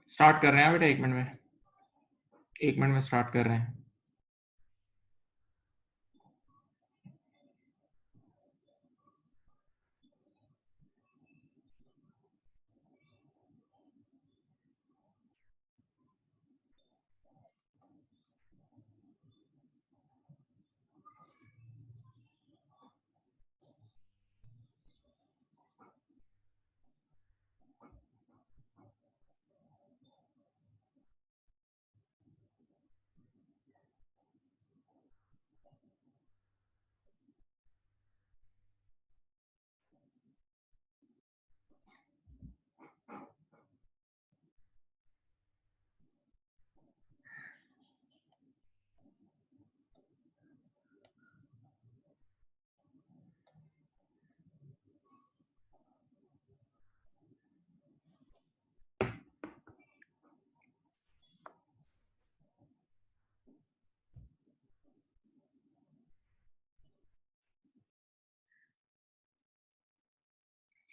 Start कर रहे हैं बेटा, 1 मिनट में, 1 मिनट में स्टार्ट कर रहे हैं।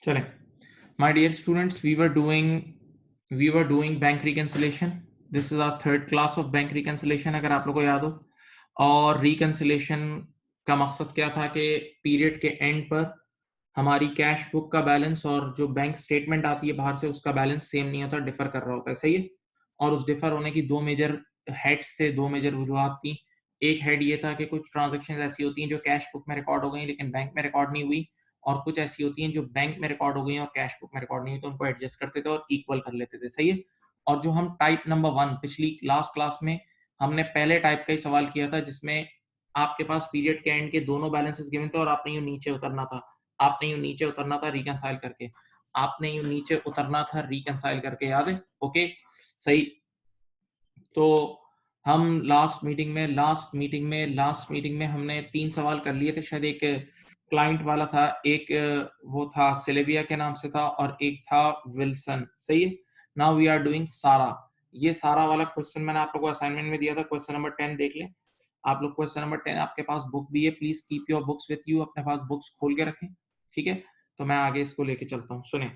चलें, my dear students, we were doing bank reconciliation. This is our third class of bank reconciliation, अगर आप लोग को याद हो। और reconciliation का मकसद क्या था कि पीरियड के एंड पर हमारी कैश बुक का बैलेंस और जो बैंक स्टेटमेंट आती है बाहर से उसका बैलेंस सेम नहीं होता, डिफर कर रहा होता है, सही है। और उस डिफर होने की दो मेजर हेड्स थे, दो मेजर वजूहत थी। एक हेड ये था कि कुछ ट्रांजैक्शंस ऐसी होती हैं जो कैश बुक में रिकॉर्ड हो गई लेकिन बैंक में रिकॉर्ड नहीं हुई, और कुछ ऐसी होती हैं जो बैंक में रिकॉर्ड हो गई और कैश बुक में रिकॉर्ड नहीं हुई, तो उनको एडजस्ट करते थे और इक्वल कर लेते थे, सही है। और जो हम टाइप नंबर 1 पिछली लास्ट क्लास में हमने पहले टाइप का ही सवाल किया था, जिसमें आपके पास पीरियड के एंड के दोनों बैलेंसेस गिवन थे और आपने यूं नीचे उतरना था, आपने यूं नीचे उतरना था रिकंसाइल करके, आपने यूं नीचे उतरना था रिकंसाइल करके, याद है? ओके, सही। तो हम लास्ट मीटिंग में हमने 3 सवाल कर लिए थे, शायद एक क्लाइंट वाला था, एक वो था सिल्विया के नाम से था और एक था विल्सन, सही है। नाउ वी आर डूइंग सारा। ये सारा वाला क्वेश्चन मैंने आप लोगों को असाइनमेंट में दिया था, क्वेश्चन नंबर 10 देख लें आप लोग। क्वेश्चन नंबर 10 आपके पास बुक भी है, please keep your books with you, अपने पास बुक्स खोल के रखें, ठीक है। तो मैं आगे इसको लेके चलता हूँ, सुने।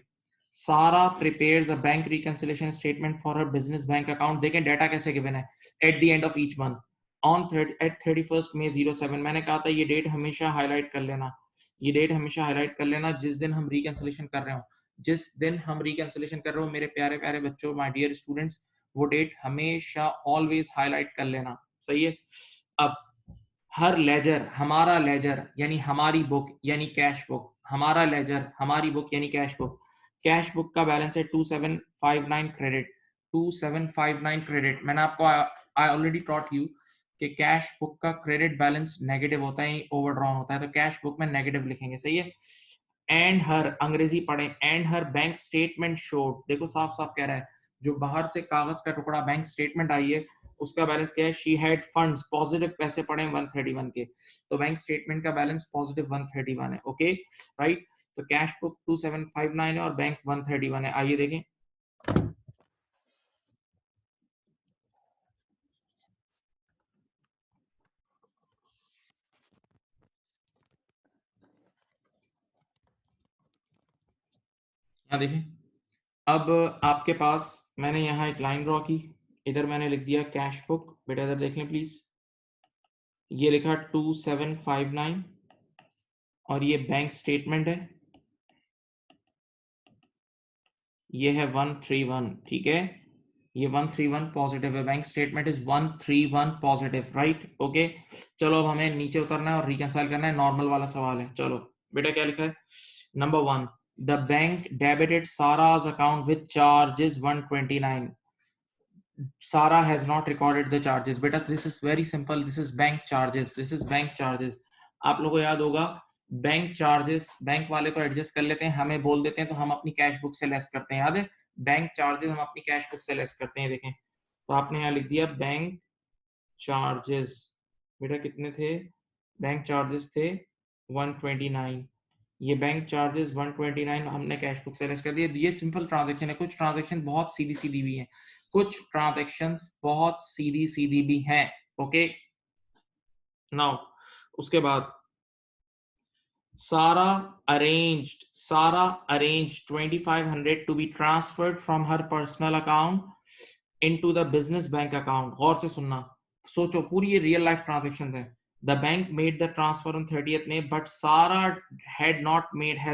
सारा prepares a bank reconciliation statement for her business bank account। देखें डाटा कैसे गिवन है, at the end of each month on at 31st May 07। मैंने कहा था ये डेट हमेशा हाईलाइट कर लेना, ये डेट हमेशा हाईलाइट कर लेना जिस दिन हम रिकंसिलेशन कर रहे हो, जिस दिन हम रिकंसिलेशन कर रहे हो मेरे प्यारे प्यारे बच्चों, माय डियर स्टूडेंट्स, वो डेट हमेशा ऑलवेज हाईलाइट कर लेना, सही है। अब हर लेजर, हमारा लेजर यानी हमारी बुक यानी कैश बुक, हमारा लेजर हमारी बुक यानी कैश बुक, कैश बुक का बैलेंस है 2759 क्रेडिट, 2759 क्रेडिट। मैंने आपको आई ऑलरेडी टॉट यू कि कैश बुक का क्रेडिट बैलेंस नेगेटिव होता है, ओवरड्रॉन होता है, तो कैश बुक में नेगेटिव लिखेंगे, सही है। एंड हर, अंग्रेजी पढ़े, and her bank statement showed, देखो साफ साफ कह रहा है जो बाहर से कागज का टुकड़ा बैंक स्टेटमेंट आई है उसका बैलेंस क्या है, शी हैड फंड्स, पॉजिटिव पैसे पड़े 131 के, तो बैंक स्टेटमेंट का बैलेंस पॉजिटिव 131 है। ओके राइट, तो कैश बुक 2759 है और बैंक 131 है। आइए देखें, यहाँ देखें, अब आपके पास मैंने यहाँ एक लाइन ड्रॉ की, इधर मैंने लिख दिया कैश बुक, बेटा इधर देख लें प्लीज, ये लिखा 2759 और ये बैंक स्टेटमेंट है, ये है 131, ठीक है, ये 131 पॉजिटिव है, bank statement is 131 positive, right. Okay, चलो अब हमें नीचे उतरना है और रिकंसाइल करना है, नॉर्मल वाला सवाल है। चलो बेटा क्या लिखा है, number 1, the bank debited Sarah's account with charges 129, Sara has not recorded the charges. बेटा this is very simple, this is bank charges, this is bank charges। आप लोगों को याद होगा बैंक चार्जेस, बैंक वाले तो एडजस्ट कर लेते हैं, हमें बोल देते हैं तो हम अपनी कैश बुक से लेस करते हैं, याद है, बैंक चार्जेस हम अपनी कैश बुक से लेस करते हैं। देखें तो आपने यहाँ लिख दिया बैंक चार्जेस, बेटा कितने थे, बैंक चार्जेस थे 129, ये बैंक चार्जेस 129 हमने कैश बुक से लेस कर दिए। ये सिंपल ट्रांजैक्शन है, कुछ ट्रांजैक्शन बहुत सीधी सीधी भी हैं, कुछ ट्रांजैक्शंस बहुत सीधी सीधी भी हैं। ओके नाउ उसके बाद Sarah arranged 2500 to be transferred from her personal account into the business bank account। गौर से सुनना, सोचो पूरी ये रियल लाइफ ट्रांजैक्शन है। The bank made the transfer on 30th May, but Sarah has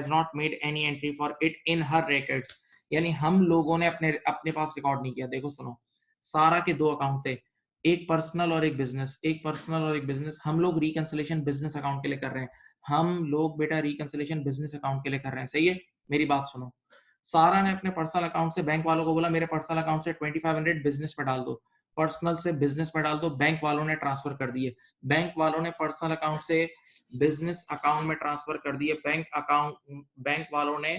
not made any entry for it in her records। यानी हम लोगों ने अपने पास रिकॉर्ड नहीं किया। देखो सुनो, सारा के दो अकाउंट थे, एक पर्सनल और एक बिजनेस, एक पर्सनल और एक बिजनेस। हम लोग रिकंसिलेशन बिजनेस अकाउंट के लिए कर रहे हैं, हम लोग बेटा रिकंसिलेशन बिजनेस अकाउंट के लिए कर रहे हैं, सही है। मेरी बात सुनो, सारा ने अपने पर्सनल अकाउंट से बैंक वालों को बोला मेरे पर्सनल अकाउंट से 2500 बिजनेस में डाल दो, पर्सनल से बिजनेस में डाल दो, बैंक वालों ने ट्रांसफर कर दिए, बैंक वालों ने पर्सनल अकाउंट से बिजनेस अकाउंट में ट्रांसफर कर दिए, बैंक वालों ने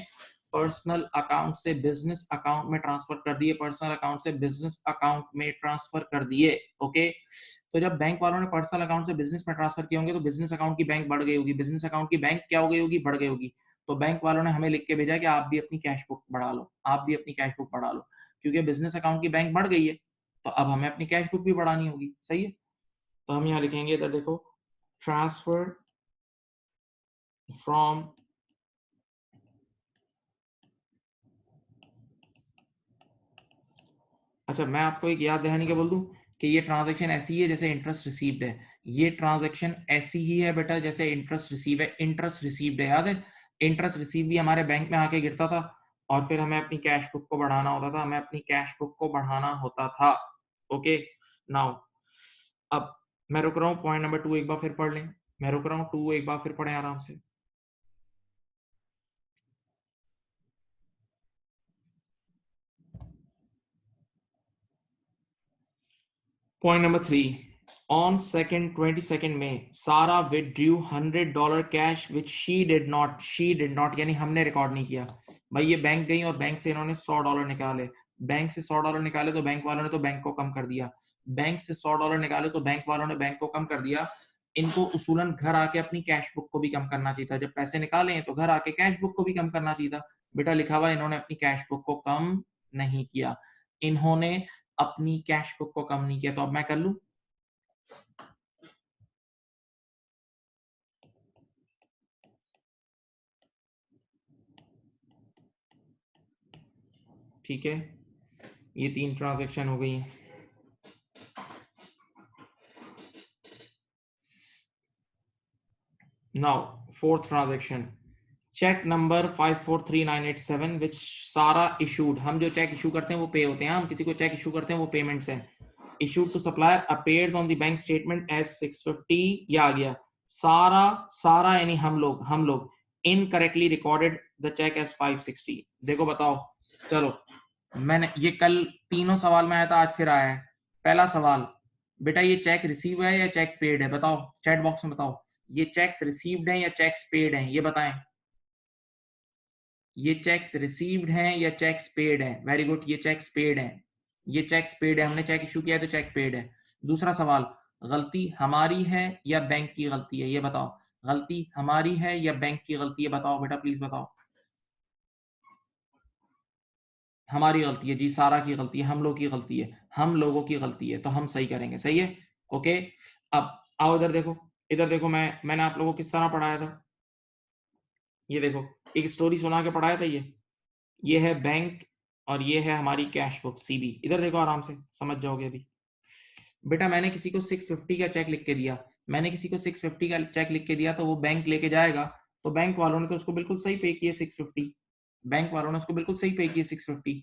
पर्सनल अकाउंट से बिजनेस अकाउंट में ट्रांसफर कर दिए, पर्सनल अकाउंट से बिजनेस अकाउंट में ट्रांसफर कर दिए। ओके, तो जब बैंक वालों ने पर्सनल अकाउंट से बिजनेस में ट्रांसफर किए होंगे तो बिजनेस अकाउंट की बैंक बढ़ गई होगी, बिजनेस अकाउंट की बैंक क्या हो गई होगी, बढ़ गई होगी। तो बैंक वालों ने हमें लिख के भेजा कि आप भी अपनी कैश बुक बढ़ा लो, आप भी अपनी कैश बुक बढ़ा लो, क्योंकि बिजनेस अकाउंट की बैंक बढ़ गई है तो अब हमें अपनी कैश बुक भी बढ़ानी होगी, सही है। तो हम यहाँ लिखेंगे, इधर देखो, ट्रांसफर फ्रॉम अच्छा मैं आपको एक याद दहानी के बोल दूं कि ये ट्रांजैक्शन ऐसी है जैसे इंटरेस्ट रिसीव्ड है, ये ट्रांजैक्शन ऐसी ही है बेटा जैसे इंटरेस्ट रिसीव है, इंटरेस्ट रिसीव्ड है, याद है, इंटरेस्ट रिसीव भी हमारे बैंक में आके गिरता था और फिर हमें अपनी कैश बुक को बढ़ाना होता था, हमें अपनी कैश बुक को बढ़ाना होता था। ओके नाउ अब मैं रुक रहा हूँ, पॉइंट नंबर 2 एक बार फिर पढ़ लें, मैं रुक रहा हूँ, 2 एक बार फिर पढ़ें आराम से। Point number 3. On 22nd May, Sarah withdrew $100 cash which she did not यानी हमने रिकॉर्ड नहीं किया। भाई ये बैंक गई और बैंक से इन्होंने $100 निकाले, बैंक से $100 निकाले तो बैंक वालों ने तो बैंक को कम कर दिया, बैंक से $100 निकाले तो बैंक वालों ने बैंक को कम कर दिया। इनको उसूलन घर आके अपनी कैश बुक को भी कम करना चाहिए था, जब पैसे निकाले हैं तो घर आके कैश बुक को भी कम करना चाहिए था। बेटा लिखा हुआ इन्होंने अपनी कैश बुक को कम नहीं किया, इन्होंने अपनी कैश बुक को कम नहीं किया, तो अब मैं कर लूं, ठीक है, ये 3 ट्रांजैक्शन हो गई हैं। Now fourth transaction, cheque number 543987 which Sarah issued, हम जो चेक इशू करते हैं वो पे होते हैं, हम किसी को चेक इशू करते हैं वो पेमेंट्स हैं, issued to supplier appears on the bank statement as 650, ये आ गया। सारा यानी हम लोग incorrectly recorded the cheque as 560। देखो बताओ, चलो मैंने ये कल तीनों सवाल में आया था, आज फिर आया है। पहला सवाल, बेटा ये चेक रिसीव है या चेक पेड है, बताओ चैट बॉक्स में बताओ, ये चेक्स रिसीव्ड हैं या चेक्स पेड हैं, ये बताएं, ये चेक्स रिसीव्ड हैं या चेक्स पेड हैं। वेरी गुड, ये चेक्स पेड हैं, ये चेक्स पेड है, हमने चेक इशू किया है तो चेक पेड है। दूसरा सवाल, गलती हमारी है या बैंक की गलती है, ये बताओ। गलती हमारी है या बैंक की गलती है, बताओ बेटा, प्लीज बताओ। हमारी गलती है जी, सारा की गलती है, हम लोग की गलती है, हम लोगों की गलती है, तो हम सही करेंगे। सही है, ओके। अब आओ इधर देखो, इधर देखो, मैंने आप लोगों को किस तरह पढ़ाया था। ये देखो, एक स्टोरी सुना के पढ़ाया था। ये है बैंक और ये है हमारी कैश बुक सीबी। इधर देखो, आराम से समझ जाओगे अभी। बेटा मैंने किसी को 650 का चेक लिख के दिया, मैंने किसी को 650 का चेक लिख के दिया, तो वो बैंक लेके जाएगा, तो बैंक वालों ने तो उसको बिल्कुल सही पे किए 650। बैंक वालों ने उसको बिल्कुल सही पे किए 650।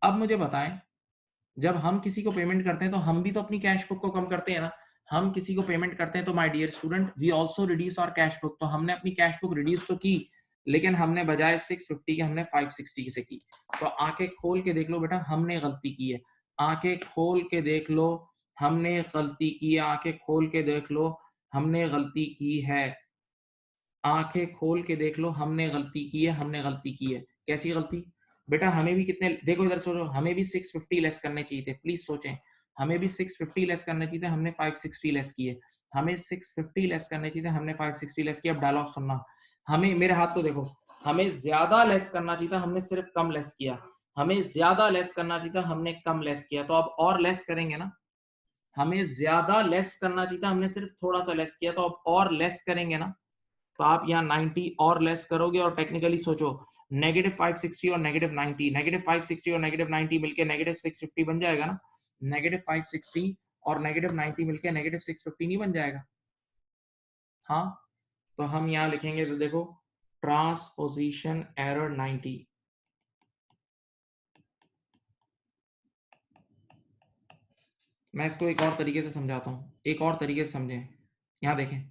अब मुझे बताएं, जब हम किसी को पेमेंट करते हैं तो हम भी तो अपनी कैश बुक को कम करते हैं ना। हम किसी को पेमेंट करते हैं तो my dear student, we also reduce our cash book. तो हमने अपनी कैश बुक रिड्यूस तो की, लेकिन हमने बजाय 650 के हमने 560 से की। तो आंखें खोल के देख लो बेटा, हमने गलती की है। आंखें खोल के देख लो, हमने गलती की है। आंखें खोल के देख लो, हमने गलती की है। आंखें खोल के देख लो, हमने गलती की है, हमने गलती की है। कैसी गलती? बेटा हमें भी कितने, देखो इधर सोचो, हमें भी 650 लेस करने चाहिए थे। प्लीज सोचें, हमें भी 650 लेस करने चाहिए थे, हमने 560 लेस किए। हमें 650 लेस करने चाहिए थे, हमने 560 लेस किया। अब डायलॉग सुनना, हमें, मेरे हाथ को देखो, हमें ज्यादा लेस करना चाहिए था, हमने सिर्फ कम लेस किया। हमें ज्यादा लेस करना चाहिए था, हमने कम लेस किया। तो अब और लेस करेंगे ना। हमें ज्यादा लेस करना चाहिए था, हमने सिर्फ थोड़ा सा लेस किया, तो अब और लेस करेंगे ना। तो आप यहाँ 90 और लेस करोगे, और टेक्निकली सोचो, -560 और -90, -560 और -90 मिलके -650 बन जाएगा ना। -560 और -90 मिलके -650 नहीं बन जाएगा? हाँ, तो हम यहाँ लिखेंगे, तो देखो, ट्रांसपोजिशन एरर 90। मैं इसको एक और तरीके से समझाता हूँ, एक और तरीके से समझें। यहाँ देखें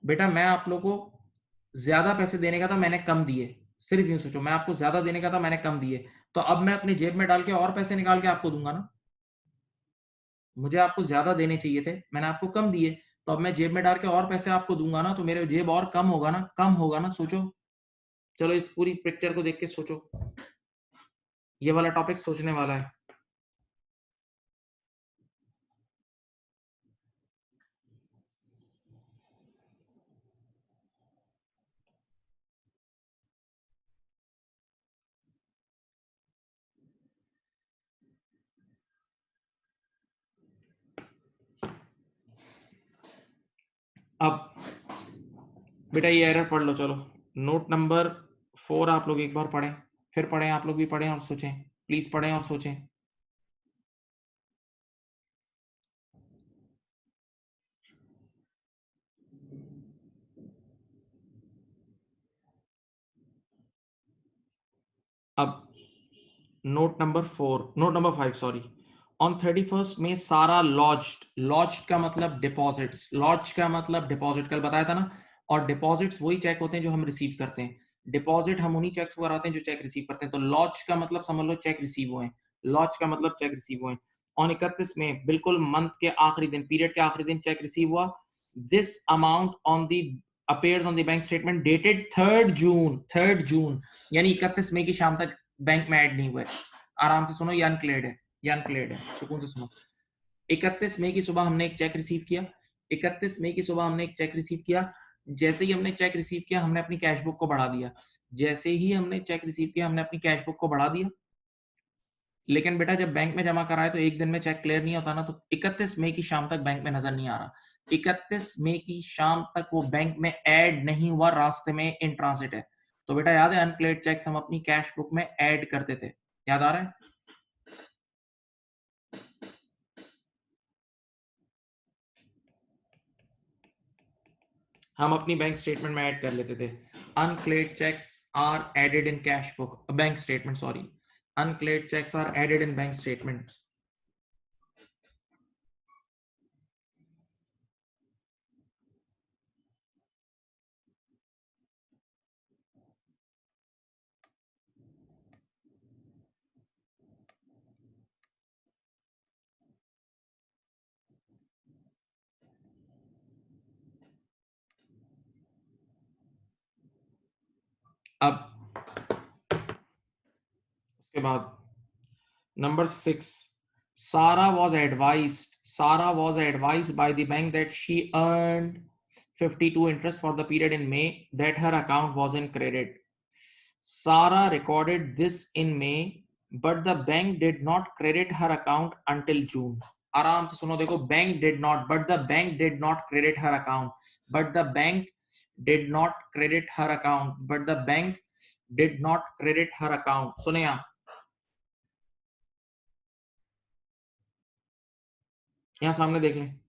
बेटा, मैं आप लोगों को ज्यादा पैसे देने का था, मैंने कम दिए। सिर्फ यूं सोचो, मैं आपको ज्यादा देने का था, मैंने कम दिए। तो अब मैं अपनी जेब में डाल के और पैसे निकाल के आपको दूंगा ना। मुझे आपको ज्यादा देने चाहिए थे, मैंने आपको कम दिए, तो अब मैं जेब में डाल के और पैसे आपको दूंगा ना, तो मेरे जेब और कम होगा ना, कम होगा ना। सोचो, चलो इस पूरी पिक्चर को देख के सोचो, ये वाला टॉपिक सोचने वाला है। अब बेटा ये एरर पढ़ लो, चलो। नोट नंबर 4 आप लोग एक बार पढ़ें, फिर पढ़ें, आप लोग भी पढ़ें और सोचें। प्लीज पढ़ें और सोचें। अब note number 4, note number 5 sorry. On 31st में सारा लॉज्ड, लॉज्ड का मतलब डिपॉजिट्स, लॉज का मतलब डिपॉजिट, कल बताया था ना। और डिपॉजिट्स वही चेक होते हैं जो हम रिसीव करते हैं। डिपॉजिट हम उन्हीं चेक्स को कराते हैं जो चेक रिसीव करते हैं। तो लॉज का मतलब समझ लो चेक रिसीव हुए हैं। लॉज का मतलब चेक रिसीव हुए हैं। ऑन 31 में, बिल्कुल मंथ के आखिरी दिन, पीरियड के आखिरी दिन चेक रिसीव हुआ। This amount on the appears on the bank statement dated 3rd June, 3rd जून, यानी 31 मई की शाम तक बैंक में ऐड नहीं हुए। आराम से सुनो, ये अनक्लियर्ड है, ये अनक्लियर्ड है, सुकून से सुनो। 31 मई की सुबह हमने एक चेक रिसीव किया। 31 मई की सुबह हमने एक चेक रिसीव किया। जैसे ही हमने चेक रिसीव किया, हमने अपनी कैश बुक को बढ़ा दिया। जैसे ही हमने चेक रिसीव किया, हमने अपनी कैश बुक को बढ़ा दिया। लेकिन बेटा जब बैंक में जमा कराए तो एक दिन में चेक क्लियर नहीं होता ना। तो 31 मई की शाम तक बैंक में नजर नहीं आ रहा। 31 मई की शाम तक वो बैंक में ऐड नहीं हुआ, रास्ते में इन ट्रांसिट है। तो बेटा याद है, अनक्लियर्ड चेक्स हम अपनी कैश बुक में ऐड करते थे, याद आ रहा है? हम अपनी बैंक स्टेटमेंट में ऐड कर लेते थे। Uncleared cheques are added in cash book, bank statement, sorry. Uncleared cheques are added in bank statement. अब उसके बाद number 6, Sarah was advised by the bank that she earned 52 interest for the period in May that her account was in credit. Sarah recorded this in May, but the bank did not credit her account until June. आराम से सुनो, देखो, bank did not, but the bank did not credit her account, but the bank did not credit her account, but the bank did not credit her account. सुने यहाँ सामने देख लें,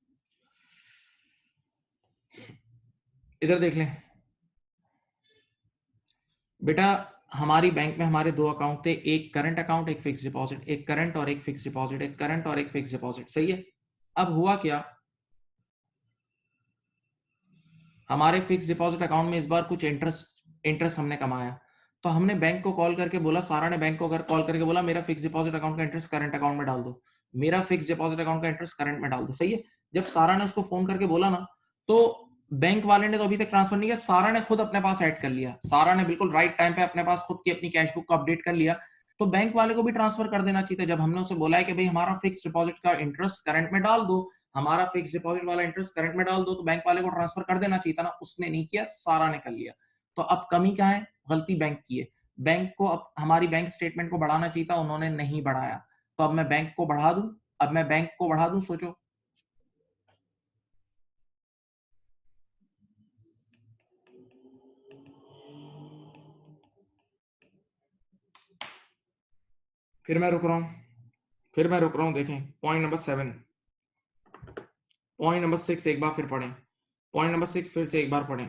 इधर देख लें बेटा, हमारी बैंक में हमारे दो अकाउंट थे, एक करंट अकाउंट, एक फिक्स डिपॉजिट, एक करंट और एक फिक्स डिपॉजिट, एक करंट और एक फिक्स डिपॉजिट, सही है। अब हुआ क्या, हमारे फिक्स डिपॉजिट अकाउंट में इस बार कुछ इंटरेस्ट हमने कमाया, तो हमने बैंक को कॉल करके बोला, सारा ने बैंक को कॉल करके बोला मेरा फिक्स डिपॉजिट अकाउंट का इंटरेस्ट करंट अकाउंट में डाल दो, मेरा फिक्स डिपॉजिट अकाउंट का इंटरेस्ट करंट में डाल दो, सही है। जब सारा ने उसको फोन करके बोला ना, तो बैंक वाले ने तो अभी तक ट्रांसफर नहीं किया, सारा ने खुद अपने पास ऐड कर लिया, सारा ने बिल्कुल राइट टाइम पे अपने पास खुद की अपनी कैश बुक को अपडेट कर लिया, तो बैंक वाले को भी ट्रांसफर कर देना चाहिए था। जब हमने उसे बोला है कि भाई हमारा फिक्स डिपॉजिट का इंटरेस्ट करंट में डाल दो, हमारा फिक्स डिपॉजिट वाला इंटरेस्ट करंट में डाल दो, तो बैंक वाले को ट्रांसफर कर देना चाहिए था ना, उसने नहीं किया, सारा ने कर लिया। तो अब कमी क्या है, गलती बैंक की है, बैंक को अब हमारी बैंक स्टेटमेंट को बढ़ाना चाहिए था, उन्होंने नहीं बढ़ाया, तो अब मैं बैंक को बढ़ा दूं, अब मैं बैंक को बढ़ा दूं, सोचो। फिर मैं रुक रहा हूं, देखें पॉइंट नंबर 7, पॉइंट नंबर 6 एक बार फिर पढ़ें, पॉइंट नंबर 6 फिर से एक बार पढ़ें।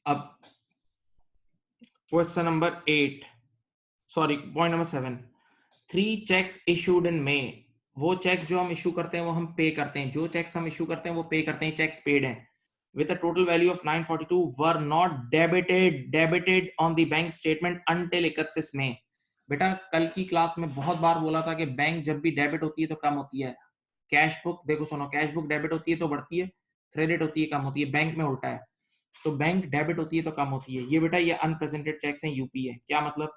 अब question number 8, sorry point number 7, 3 cheques issued in May, वो चेक्स जो हम इशू करते हैं वो हम पे करते हैं, जो चेक्स हम इशू करते हैं वो पे करते हैं, चेक्स पेड हैं, with a total value of 942 were not debited on the bank statement until 31 मई। बेटा कल की क्लास में बहुत बार बोला था कि बैंक जब भी डेबिट होती है तो कम होती है, कैश बुक देखो सुनो, कैश बुक डेबिट होती है तो बढ़ती है, क्रेडिट होती है कम होती है, बैंक में उल्टा है, तो बैंक डेबिट होती है तो कम होती है। ये बेटा ये अनप्रेजेंटेड चेक्स हैं, यूपी है, क्या मतलब,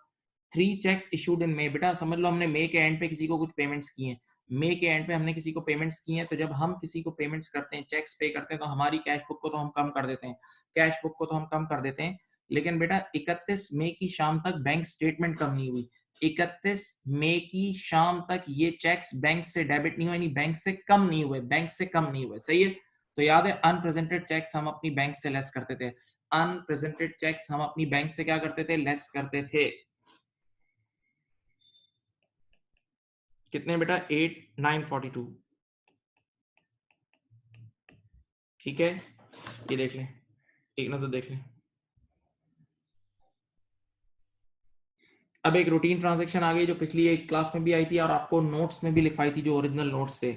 3 चेक्स इशूड इन मई, बेटा समझ लो हमने मई के एंड पे किसी को कुछ पेमेंट्स किए हैं, मई के एंड पे हमने किसी को पेमेंट्स किए हैं, तो जब हम किसी को पेमेंट्स करते हैं, चेक्स पे करते हैं, तो हमारी कैश बुक को तो हम कम कर देते हैं, कैश बुक को तो हम कम कर देते हैं, लेकिन बेटा 31 मई की शाम तक बैंक स्टेटमेंट कम नहीं हुई, 31 मई की शाम तक ये चेक्स बैंक से डेबिट नहीं हुए, यानी बैंक से कम नहीं हुए, बैंक से कम नहीं हुए, सही है। तो याद है अनप्रेजेंटेड चेक्स हम अपनी बैंक से लेस करते थे, अनप्रेजेंटेड चेक्स हम अपनी बैंक से क्या करते थे, लेस करते थे। कितने बेटा, 8,942, ठीक है, ये देख लें, एक नजर देख लें। अब एक रूटीन ट्रांजैक्शन आ गई जो पिछली एक क्लास में भी आई थी और आपको नोट्स में भी लिखवाई थी, जो ओरिजिनल नोट्स थे।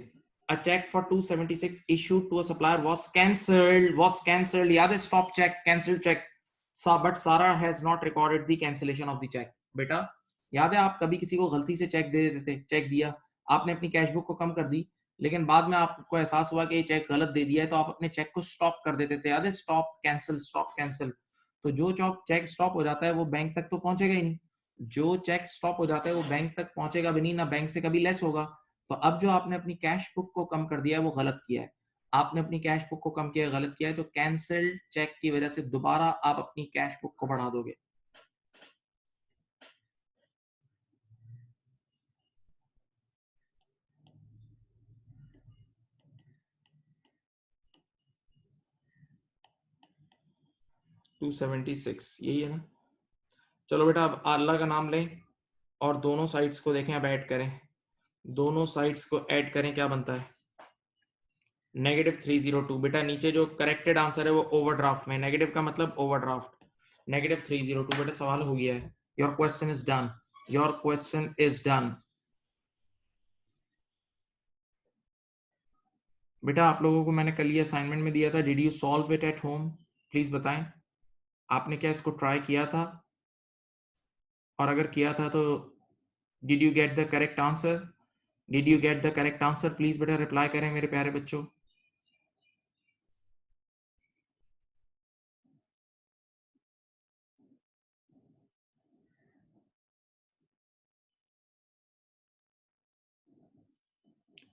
A check for 276 issued to a supplier was cancelled, याद है, stop check, cancelled check, but Sarah has not recorded the cancellation of the check। बेटा याद है, आप कभी किसी को गलती से चेक दे देते, चेक दिया, आपने अपनी कैश बुक को कम कर दी, लेकिन बाद में आपको एहसास हुआ कि ये चेक गलत दे दिया है, तो आप अपने चेक को स्टॉप कर देते थे, याद है, स्टॉप कैंसिल। तो जो चेक स्टॉप हो जाता है वो बैंक तक तो पहुंचेगा ही नहीं, जो चेक स्टॉप हो जाता है वो बैंक तक पहुंचेगा भी नहीं, ना बैंक से कभी लेस होगा। तो अब जो आपने अपनी कैश बुक को कम कर दिया है वो गलत किया है, आपने अपनी कैश बुक को कम किया है, गलत किया है, तो कैंसिल्ड चेक की वजह से दोबारा आप अपनी कैश बुक को बढ़ा दोगे। टू 276 यही है ना। चलो बेटा अब अल्लाह का नाम लें और दोनों साइड्स को देखें, अब ऐड करें, दोनों साइड्स को ऐड करें, क्या बनता है, -302। बेटा नीचे जो करेक्टेड आंसर है वो ओवरड्राफ्ट में, नेगेटिव का मतलब ओवरड्राफ्ट, -302। बेटा सवाल हो गया है, your question is done, your question is done. बेटा आप लोगों को मैंने कल ये असाइनमेंट में दिया था, did you solve it at home? Please बताएं, आपने क्या इसको ट्राई किया था? और अगर किया था तो did you get the correct answer? Did you get the correct answer? Please बेटा रिप्लाई करें मेरे प्यारे बच्चों।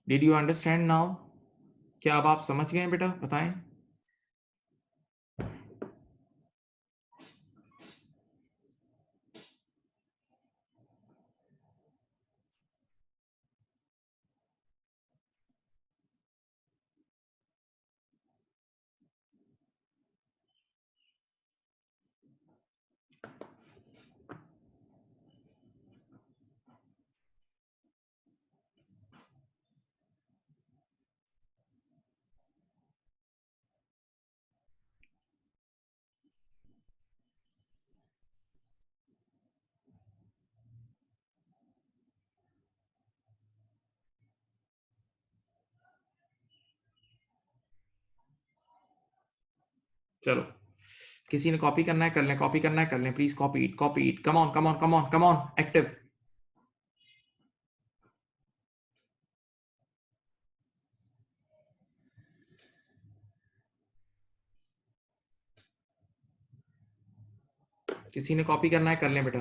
Did you understand now? क्या अब आप समझ गए हैं बेटा? बताएं। चलो, किसी ने कॉपी करना है कर लें, कॉपी करना है कर लें, please copy it, come on come on come on come on, active. किसी ने कॉपी करना है कर लें बेटा।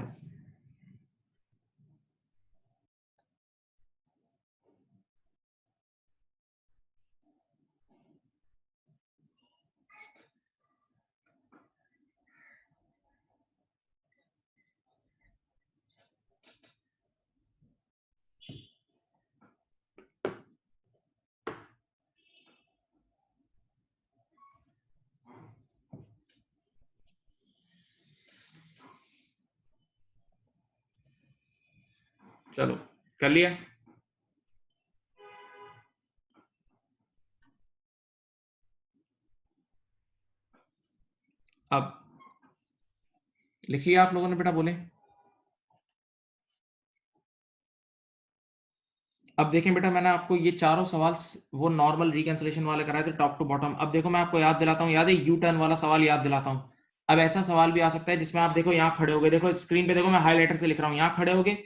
चलो, कर लिया? अब लिख लिया आप लोगों ने बेटा? बोले। अब देखें बेटा, मैंने आपको ये चारों सवाल वो नॉर्मल रिकैंसिलेशन वाले कराए थे टॉप टू बॉटम। अब देखो मैं आपको याद दिलाता हूँ, याद है यू टर्न वाला सवाल याद दिलाता हूँ। अब ऐसा सवाल भी आ सकता है जिसमें आप देखो यहाँ खड़े होगे, देखो स्क्रीन पे देखो मैं हाईलाइटर से लिख रहा हूँ, यहाँ खड़े होगे,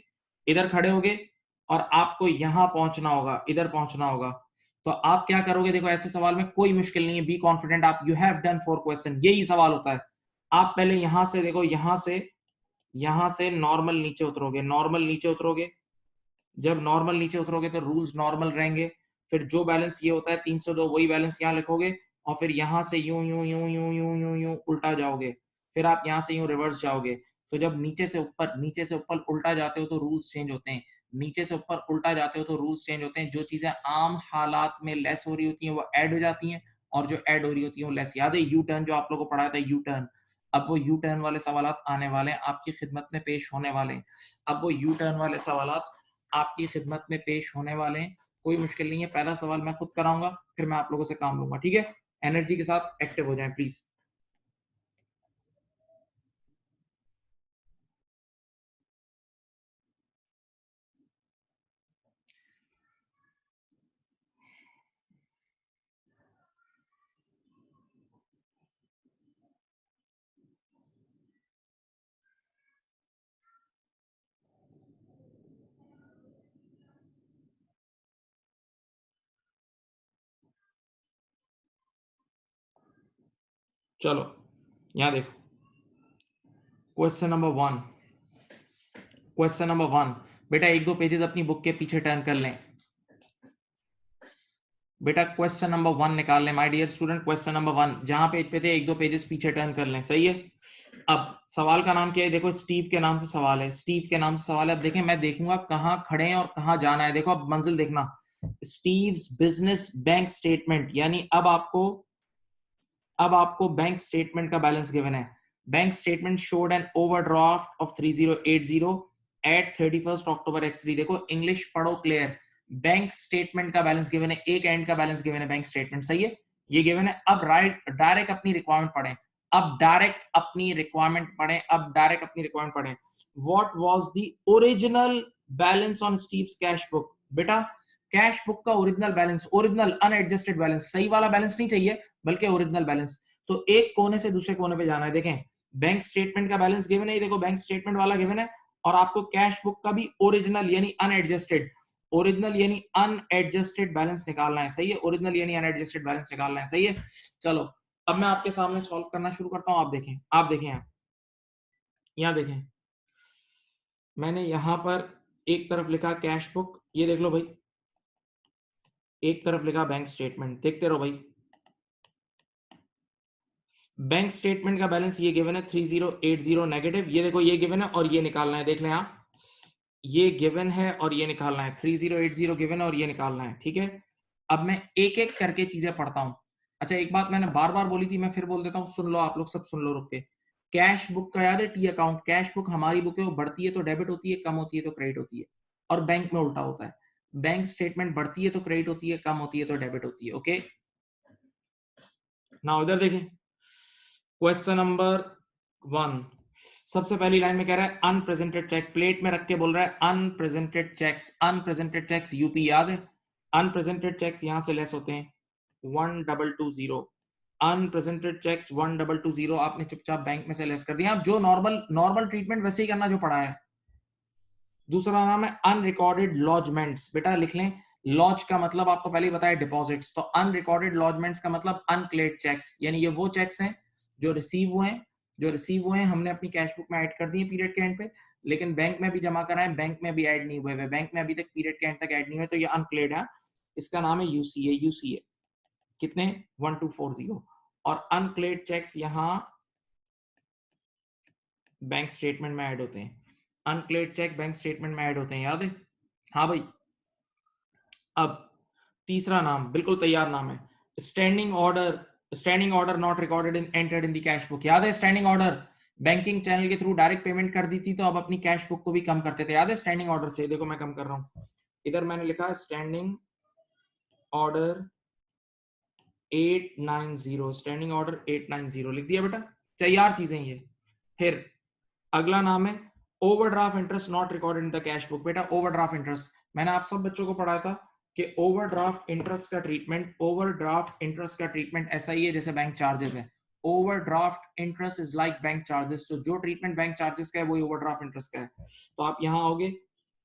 इधर खड़े होगे, और आपको यहाँ पहुंचना होगा, इधर पहुंचना होगा। तो आप क्या करोगे? देखो ऐसे सवाल में कोई मुश्किल नहीं है, बी कॉन्फिडेंट, आप यू हैव डन 4 क्वेश्चन, यही सवाल होता है। आप पहले यहां से देखो, यहां से नॉर्मल नीचे उतरोगे, नॉर्मल नीचे उतरोगे। जब नॉर्मल नीचे उतरोगे तो रूल्स नॉर्मल रहेंगे। फिर जो बैलेंस ये होता है 302, वही बैलेंस यहाँ लिखोगे, और फिर यहाँ से यूं यूं यूं यूं यूं यूं यूं उल्टा जाओगे। फिर आप यहाँ से यूं रिवर्स जाओगे। तो जब नीचे से ऊपर उल्टा जाते हो तो रूल्स चेंज होते हैं। नीचे से ऊपर उल्टा जाते हो तो रूल्स चेंज होते हैं। जो चीजें आम हालात में लेस हो रही होती हैं वो ऐड हो जाती हैं, और जो ऐड हो रही होती है वो लेस। याद है यू टर्न जो आप लोगों को पढ़ाया था, यू टर्न? अब वो यू टर्न वाले सवाल आने वाले हैं, आपकी खिदमत में पेश होने वाले हैं। अब वो यू टर्न वाले सवाल आपकी खिदमत में पेश होने वाले हैं। कोई मुश्किल नहीं है, पहला सवाल मैं खुद कराऊंगा, फिर मैं आप लोगों से काम लूंगा, ठीक है? एनर्जी के साथ एक्टिव हो जाएं प्लीज। चलो यहां देखो, क्वेश्चन नंबर 1। क्वेश्चन नंबर 1 बेटा, एक दो पेजेस अपनी बुक के पीछे टर्न कर लें। बेटा क्वेश्चन नंबर 1 निकाल लें my dear student. Question number 1 जहां पेज पे थे एक दो पेजेस पीछे टर्न कर लें, सही है? अब सवाल का नाम क्या है? देखो स्टीव के नाम से सवाल है, स्टीव के नाम से सवाल है। अब देखें मैं देखूंगा कहाँ खड़े हैं और कहाँ जाना है। देखो अब मंजिल देखना, स्टीव्स बिजनेस बैंक स्टेटमेंट, यानी अब आपको बैंक स्टेटमेंट का बैलेंस गिवन है। Bank statement showed an overdraft of 3080 at 31 October x3। देखो इंग्लिश पढ़ो क्लियर। बैंक स्टेटमेंट का बैलेंस गिवन है, एक एंड का बैलेंस गिवन है, बैंक स्टेटमेंट, सही है? ये गिवन है। अब डायरेक्ट अपनी रिक्वायरमेंट पढ़ें। अब डायरेक्ट अपनी रिक्वायरमेंट पढ़ें। What was the original balance on Steve's cash book? बेटा कैश बुक का original balance, original unadjusted balance, सही वाला बैलेंस नहीं चाहिए बल्कि ओरिजिनल बैलेंस। तो एक कोने से दूसरे कोने पे जाना है। देखें बैंक स्टेटमेंट का बैलेंस गिवन है, देखो बैंक स्टेटमेंट वाला गिवन है, और आपको कैश बुक का भी ओरिजिनल यानी अनएडजस्टेड, ओरिजिनल यानी अनएडजस्टेड बैलेंस निकालना है। सही है, ओरिजिनल यानी अनएडजस्टेड बैलेंस निकालना है। सही है, चलो अब मैं आपके सामने सॉल्व करना शुरू करता हूं। आप देखें, आप देखें, यहां देखें, मैंने यहां पर एक तरफ लिखा कैश बुक, ये देख लो भाई, एक तरफ लिखा बैंक स्टेटमेंट, देखते रहो भाई। बैंक स्टेटमेंट का बैलेंस ये गिवन है 3080 नेगेटिव, ये देखो ये गिवन है और ये निकालना है। देख लें आप, ये गिवन है और ये निकालना है, 3080 गिवन है और ये निकालना है। ठीक है, अब मैं एक एक करके चीजें पढ़ता हूं। अच्छा, एक बात मैंने बार बार बोली थी, मैं फिर बोल देता हूं, सुन लो आप लोग, सब सुन लो रुक के। कैश बुक का याद है, टी अकाउंट, कैश बुक हमारी बुक है, वो बढ़ती है तो डेबिट होती है, कम होती है तो क्रेडिट होती है। और बैंक में उल्टा होता है, बैंक स्टेटमेंट बढ़ती है तो क्रेडिट होती है, कम होती है तो डेबिट होती है। ओके, ना इधर देखें, क्वेश्चन नंबर 1, सबसे पहली लाइन में कह रहा है अनप्रेजेंटेड चेक, प्लेट में रख के बोल रहा है अनप्रेजेंटेड चेक्स, अनप्रेजेंटेड चेक्स यूपी, याद है अनप्रेजेंटेड चेक्स यहां से लेस होते हैं 1220, अनप्रेजेंटेड चेक्स 1220 आपने चुपचाप बैंक में से लेस कर दिया। आप जो नॉर्मल नॉर्मल ट्रीटमेंट वैसे ही करना जो पढ़ा है। दूसरा नाम है अनरिकॉर्डेड लॉजमेंट्स, बेटा लिख लें, लॉज का मतलब आपको पहले ही बताया डिपॉजिट्स, तो अनरिकॉर्डेड लॉजमेंट्स का मतलब अनक्लेयर्ड चेक्स, यानी ये वो चेक्स हैं जो रिसीव हुए हैं, जो रिसीव हुए हैं, हमने अपनी कैश बुक में ऐड कर दिए पीरियड के एंड पे, लेकिन बैंक में भी जमा कराए, बैंक में भी ऐड नहीं हुए, बैंक में अभी तक पीरियड के एंड तक ऐड नहीं हुए, तो ये अनक्लेयर्ड है। इसका नाम है यूसीए, यूसीए कितने 1240, और अनक्लेयर्ड चेक्स यहां बैंक स्टेटमेंट में ऐड होते हैं, अनक्लेयर्ड चेक बैंक स्टेटमेंट में ऐड होते हैं, याद है। हाँ भाई, अब तीसरा नाम बिल्कुल तैयार नाम है, standing order, standing order not recorded in entered in the cash book, याद है स्टैंडिंग ऑर्डर, बैंकिंग चैनल के थ्रू डायरेक्ट पेमेंट कर दी थी तो अब अपनी कैश बुक को भी कम करते थे, याद है स्टैंडिंग ऑर्डर से। देखो मैं कम कर रहा हूं, इधर मैंने लिखा है स्टैंडिंग ऑर्डर 890, स्टैंडिंग ऑर्डर 890 लिख दिया बेटा, तैयार चीजें ये। फिर अगला नाम है overdraft interest not recorded in the cash book, बेटा ओवरड्राफ्ट इंटरेस्ट मैंने आप सब बच्चों को पढ़ाया था कि ओवरड्राफ्ट इंटरेस्ट का ट्रीटमेंट, ओवरड्राफ्ट इंटरेस्ट का ट्रीटमेंट ऐसा ही है जैसे बैंक चार्जेस है, overdraft interest is like bank charges, तो जो ट्रीटमेंट बैंक चार्जेस का है वही ओवरड्राफ्ट इंटरेस्ट का है। तो आप यहाँ आओगे,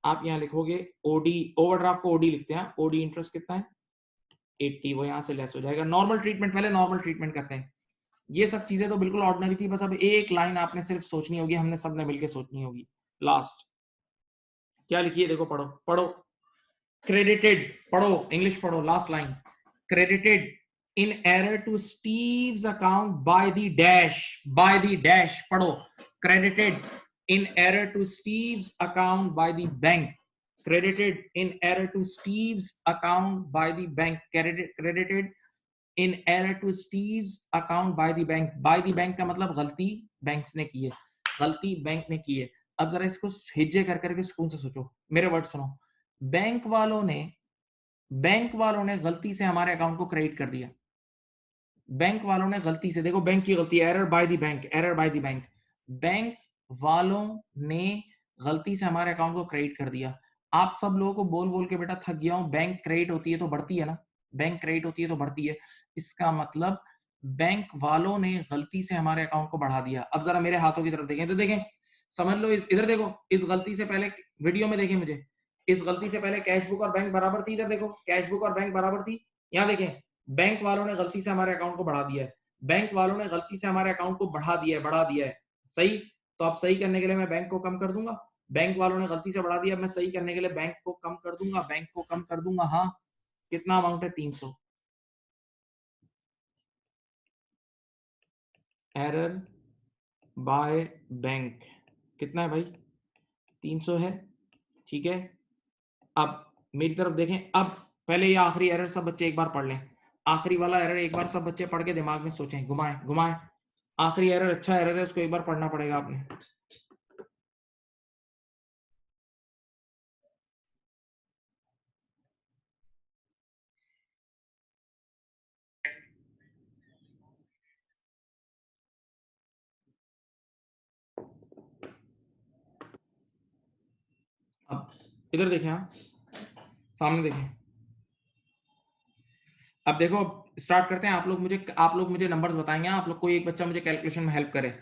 आप यहाँ लिखोगे ओडी, ओवरड्राफ्ट को ओडी लिखते हैं, ओडी इंटरेस्ट कितना है 80, वो यहाँ से लेस हो जाएगा। नॉर्मल ट्रीटमेंट, पहले नॉर्मल ट्रीटमेंट करते हैं। ये सब चीजें तो बिल्कुल ऑर्डिनरी थी, बस अब एक लाइन आपने सिर्फ सोचनी होगी, हमने सबने मिलकर सोचनी होगी। लास्ट क्या लिखिए, देखो पढ़ो पढ़ो, क्रेडिटेड, पढ़ो इंग्लिश पढ़ो, last line, credited in error to Steve's account by the dash, by the dash, पढ़ो, credited in error to Steve's account by the bank, credited in error to Steve's account by the bank, credited in error to Steve's account by the bank, by the bank का मतलब गलती bank ने की है, गलती bank ने की है। अब जरा इसको हिज्जे कर करके सुकून से सोचो, मेरे वर्ड सुनो, बैंक वालों ने, बैंक वालों ने गलती से हमारे अकाउंट को क्रेडिट कर दिया, बैंक वालों ने गलती से, देखो बैंक की गलती, error bye the bank, error bye the bank, bank वालों ने गलती से हमारे अकाउंट को क्रेडिट कर दिया। आप सब लोगों को बोल बोल के बेटा थक गया हूं, बैंक क्रेडिट होती है तो बढ़ती है ना, बैंक क्रेडिट होती है तो बढ़ती है, इसका मतलब बैंक वालों ने गलती से हमारे अकाउंट को बढ़ा दिया। अब जरा मेरे हाथों की तरफ देखें तो देखें, समझ लो, इस इधर देखो, इस गलती से पहले वीडियो में देखें मुझे, इस गलती से पहले कैश बुक और बैंक बराबर थी, इधर देखो कैश बुक और बैंक बराबर थी, यहाँ देखें बैंक वालों ने गलती से हमारे अकाउंट को बढ़ा दिया है, बैंक वालों ने गलती से हमारे अकाउंट को बढ़ा दिया है, बढ़ा दिया है। सही, तो अब सही करने के लिए मैं बैंक को कम कर दूंगा, बैंक वालों ने गलती से बढ़ा दिया, मैं सही करने के लिए बैंक को कम कर दूंगा, बैंक को कम कर दूंगा। हाँ, कितना अमाउंट है 300, एरर बाय बैंक कितना है भाई 300 है। ठीक है, अब मेरी तरफ देखें, अब पहले ये आखिरी एरर सब बच्चे एक बार पढ़ लें, आखिरी वाला एरर एक बार सब बच्चे पढ़ के दिमाग में सोचें, घुमाएं घुमाएं, आखिरी एरर अच्छा एरर है, उसको एक बार पढ़ना पड़ेगा आपने। अब इधर देखें, हाँ सामने देखें, अब देखो स्टार्ट करते हैं। आप लोग मुझे नंबर्स बताएंगे। आप लोग कोई एक बच्चा मुझे कैलकुलेशन में हेल्प करे।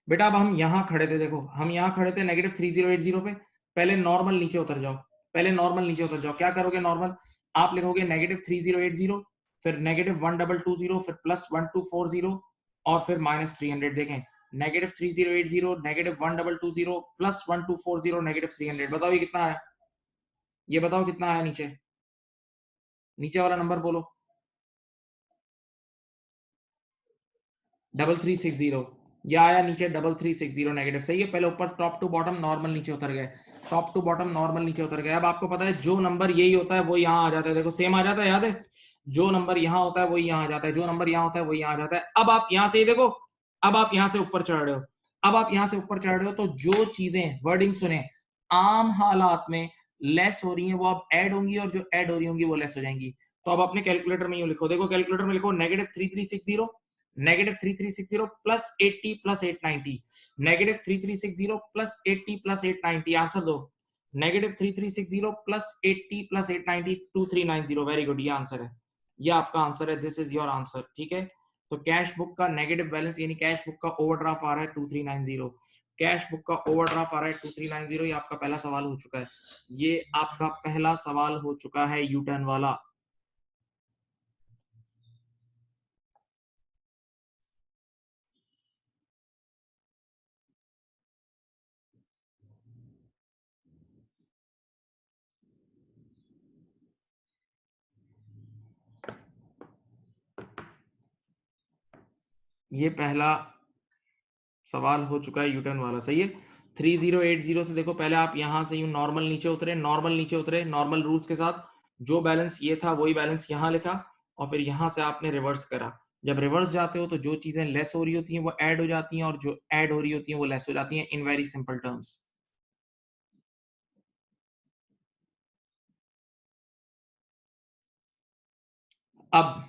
बेटा अब हम यहाँ खड़े थे, देखो हम यहाँ खड़े थे -3080 पे। पहले नॉर्मल नीचे उतर जाओ, पहले नॉर्मल नीचे उतर जाओ। क्या करोगे नॉर्मल? आप लिखोगे -3080, फिर -1220, फिर +1240 और फिर -300। देखें -3080, -1220, +1240, -300। बताओ ये कितना है? ये बताओ कितना है नीचे? नीचे वाला नंबर बोलो। 3360। ये आया नीचे 3360 नेगेटिव। सही है। पहले ऊपर टॉप टू बॉटम नॉर्मल नीचे उतर गए, टॉप टू बॉटम नॉर्मल नीचे उतर गए। अब आपको पता है जो नंबर यही होता है वो यहाँ आ जाता है। देखो सेम आ जाता है, याद है? जो नंबर यहाँ होता है वही यहाँ आ जाता है, जो नंबर यहाँ होता है वही यहाँ आ जाता है। अब आप यहाँ से देखो, अब आप यहाँ से ऊपर चढ़ रहे हो, अब आप यहाँ से ऊपर चढ़ रहे हो तो जो चीजें वर्डिंग सुने आम हालात में लेस हो रही हैं वो अब ऐड होंगी, और जो ऐड हो रही होंगी वो लेस हो जाएंगी। तो अब अपने कैलकुलेटर में यूं लिखो, देखो कैलकुलेटर में लिखो -3360, -3360 +80 +890, -3360 +80 +890। आंसर दो। -3360 +80 +890, 2390। वेरी गुड, ये आंसर है, ये आपका आंसर है। This is your answer. ठीक है। तो कैश बुक का नेगेटिव बैलेंस यानी कैश बुक का ओवरड्राफ्ट आ रहा है 2390। कैश बुक का ओवरड्राफ्ट आ रहा है 2390। ये आपका पहला सवाल हो चुका है। ये आपका पहला सवाल हो चुका है यू टर्न वाला। ये पहला सवाल हो चुका है यूटर्न वाला। सही है। 3080 से देखो पहले आप यहां से यूं नॉर्मल नीचे उतरे, नॉर्मल नीचे उतरे, नॉर्मल रूल्स के साथ। जो बैलेंस ये था वही बैलेंस यहां लिखा, और फिर यहां से आपने रिवर्स करा। जब रिवर्स जाते हो तो जो चीजें लेस हो रही होती हैं वो ऐड हो जाती हैं, और जो ऐड हो रही होती हैं वो लेस हो जाती हैं, इन वेरी सिंपल टर्म्स। अब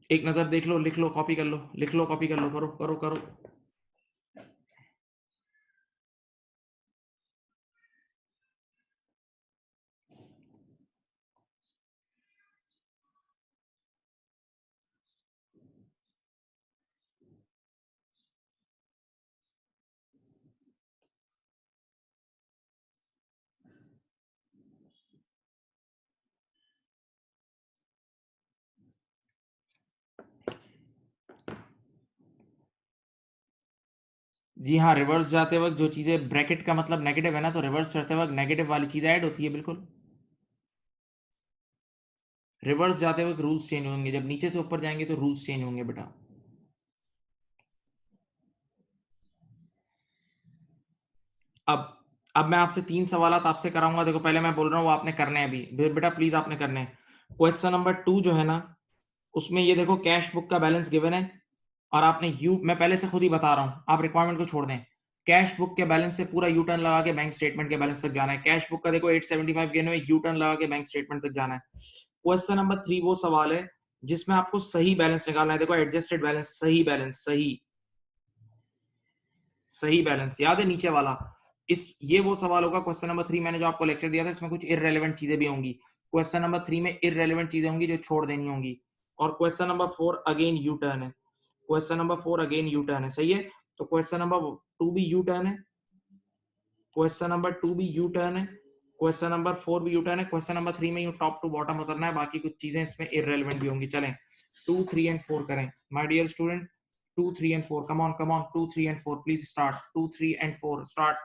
एक नजर देख लो, लिख लो, कॉपी कर लो, लिख लो, कॉपी कर लो, करो करो करो। जी हाँ, रिवर्स जाते वक्त जो चीजें, ब्रैकेट का मतलब नेगेटिव है ना, तो रिवर्स चढ़ते वक्त नेगेटिव वाली चीज ऐड होती है। बिल्कुल। रिवर्स जाते वक्त रूल्स चेंज होंगे, जब नीचे से ऊपर जाएंगे तो रूल्स चेंज होंगे बेटा। अब अब मैं आपसे 3 सवालात आपसे कराऊंगा। देखो पहले मैं बोल रहा हूँ वो आपने करने हैं अभी। बेटा प्लीज आपने करने हैं। क्वेश्चन नंबर 2 जो है ना, उसमें ये देखो कैश बुक का बैलेंस गिवन है, और आपने यू, मैं पहले से खुद ही बता रहा हूँ, आप रिक्वायरमेंट को छोड़ दें। कैश बुक के बैलेंस से पूरा यू टर्न लगा के बैंक स्टेटमेंट के बैलेंस तक जाना है। कैश बुक का देखो 875 गिवन है, यू टर्न लगा के बैंक स्टेटमेंट तक जाना है। क्वेश्चन नंबर 3 वो सवाल है जिसमें आपको सही बैलेंस निकालना है। देखो एडजस्टेड बैलेंस, सही बैलेंस, सही सही बैलेंस याद है नीचे वाला। इस ये वो सवाल होगा क्वेश्चन नंबर 3, मैंने जो आपको लेक्चर दिया था इसमें कुछ इररेलेवेंट चीजें भी होंगी। क्वेश्चन नंबर 3 में इररेलेवेंट चीजें होंगी जो छोड़ देनी होंगी। और question number 4 again U turn है। Question number 4 again U turn है। सही है। तो क्वेश्चन नंबर 2 भी यू टर्न है, क्वेश्चन नंबर 2 भी यू टर्न है, क्वेश्चन नंबर 4 भी यू टर्न है। क्वेश्चन नंबर 3 में यू टॉप टू बॉटम उतरना है, बाकी कुछ चीजें इसमें इररेलेवेंट भी होंगी। चलें 2 3 एंड 4 करें my dear student. 2 3 and 4, come on 2 3 and 4 please start. 2 3 and 4 start.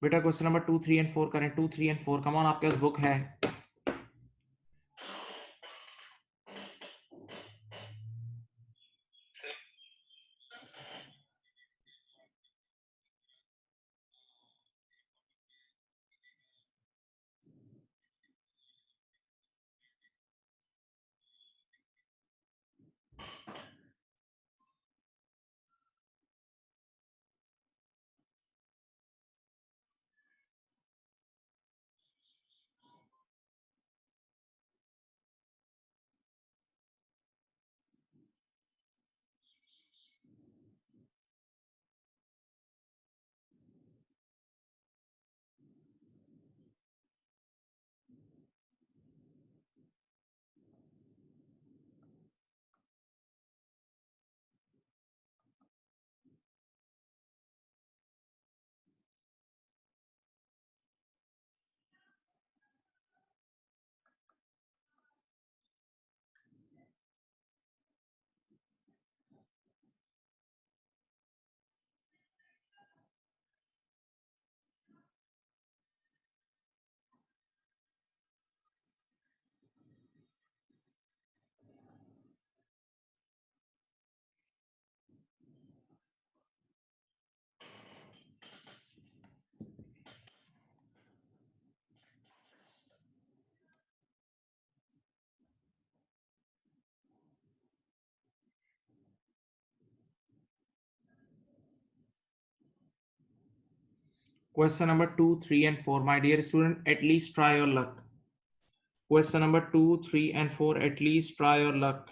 बेटा क्वेश्चन नंबर 2, 3 एंड 4 करें। 2, 3 एंड 4 कम ऑन, आपके पास बुक है। Question number 2, 3 and 4. My dear student, at least try your luck. Question number 2, 3 and 4. At least try your luck.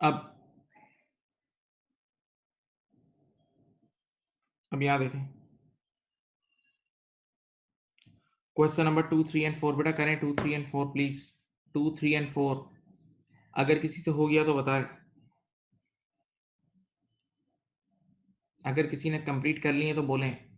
अब यहाँ देखें, question number 2, 3 and 4 बेटा करें। 2, 3 एंड 4 प्लीज। 2, 3 एंड 4 अगर किसी से हो गया तो बताए, अगर किसी ने कंप्लीट कर लिए तो बोलें।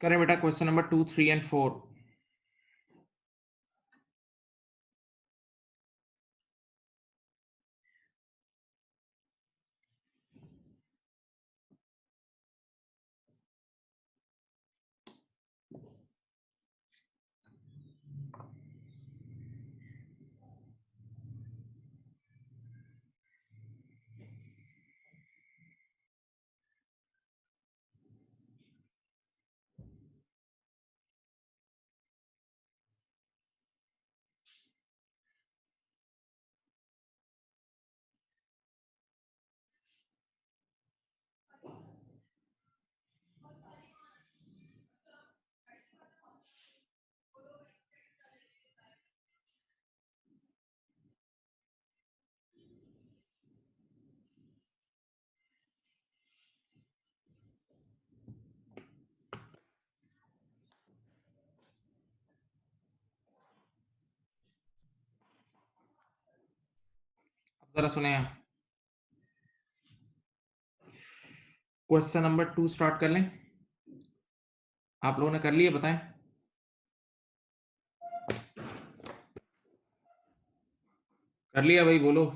करें बेटा क्वेश्चन नंबर 2, 3 एंड 4। जरा सुने, क्वेश्चन नंबर 2 स्टार्ट कर लें। आप लोगों ने कर लिए, बताएं। कर लिया भाई, बोलो।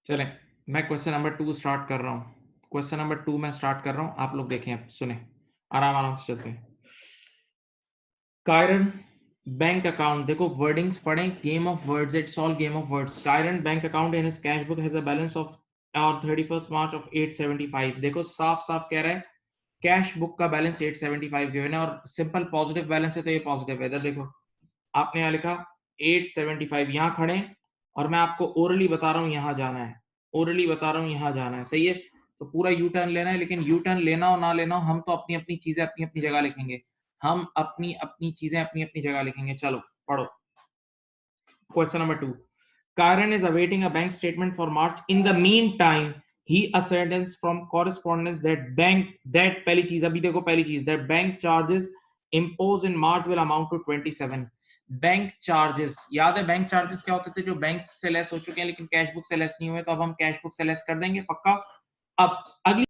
चलें, मैं क्वेश्चन नंबर 2 स्टार्ट कर रहा हूं। क्वेश्चन नंबर 2 मैं स्टार्ट कर रहा हूं, आप लोग देखें, अब सुने, आराम आराम से चलते हैं। कायरन बैंक अकाउंट, देखो वर्डिंग्स पढ़ें, game of words, it's all game of words. Kieran bank account in his cash book has a balance of और 31st मार्च ऑफ 875। देखो साफ साफ कह रहा है कैश बुक का बैलेंस 875 गिवन है, और सिंपल पॉजिटिव बैलेंस है तो ये पॉजिटिव है। इधर देखो आपने यहाँ लिखा 875, यहाँ खड़े, और मैं आपको ओरली बता रहा हूँ यहाँ जाना है, ओरली बता रहा हूँ यहाँ जाना है, सही है। तो पूरा यू टर्न लेना है, लेकिन यू टर्न लेना हो ना लेना हो, हम तो अपनी अपनी चीजें अपनी अपनी जगह लिखेंगे, हम अपनी अपनी चीजें अपनी अपनी जगह लिखेंगे। चलो पढ़ो question number 2। Karen is awaiting a bank statement for March. In the meantime, he ascertains from correspondence that पहली चीज, अभी देखो पहली चीज, that bank charges imposed in March will amount to 27। Bank charges, याद है बैंक चार्जेस क्या होते थे, जो बैंक से लेस हो चुके हैं लेकिन कैश बुक से लेस नहीं हुए, तो अब हम कैश बुक से लेस कर देंगे पक्का। अब अगली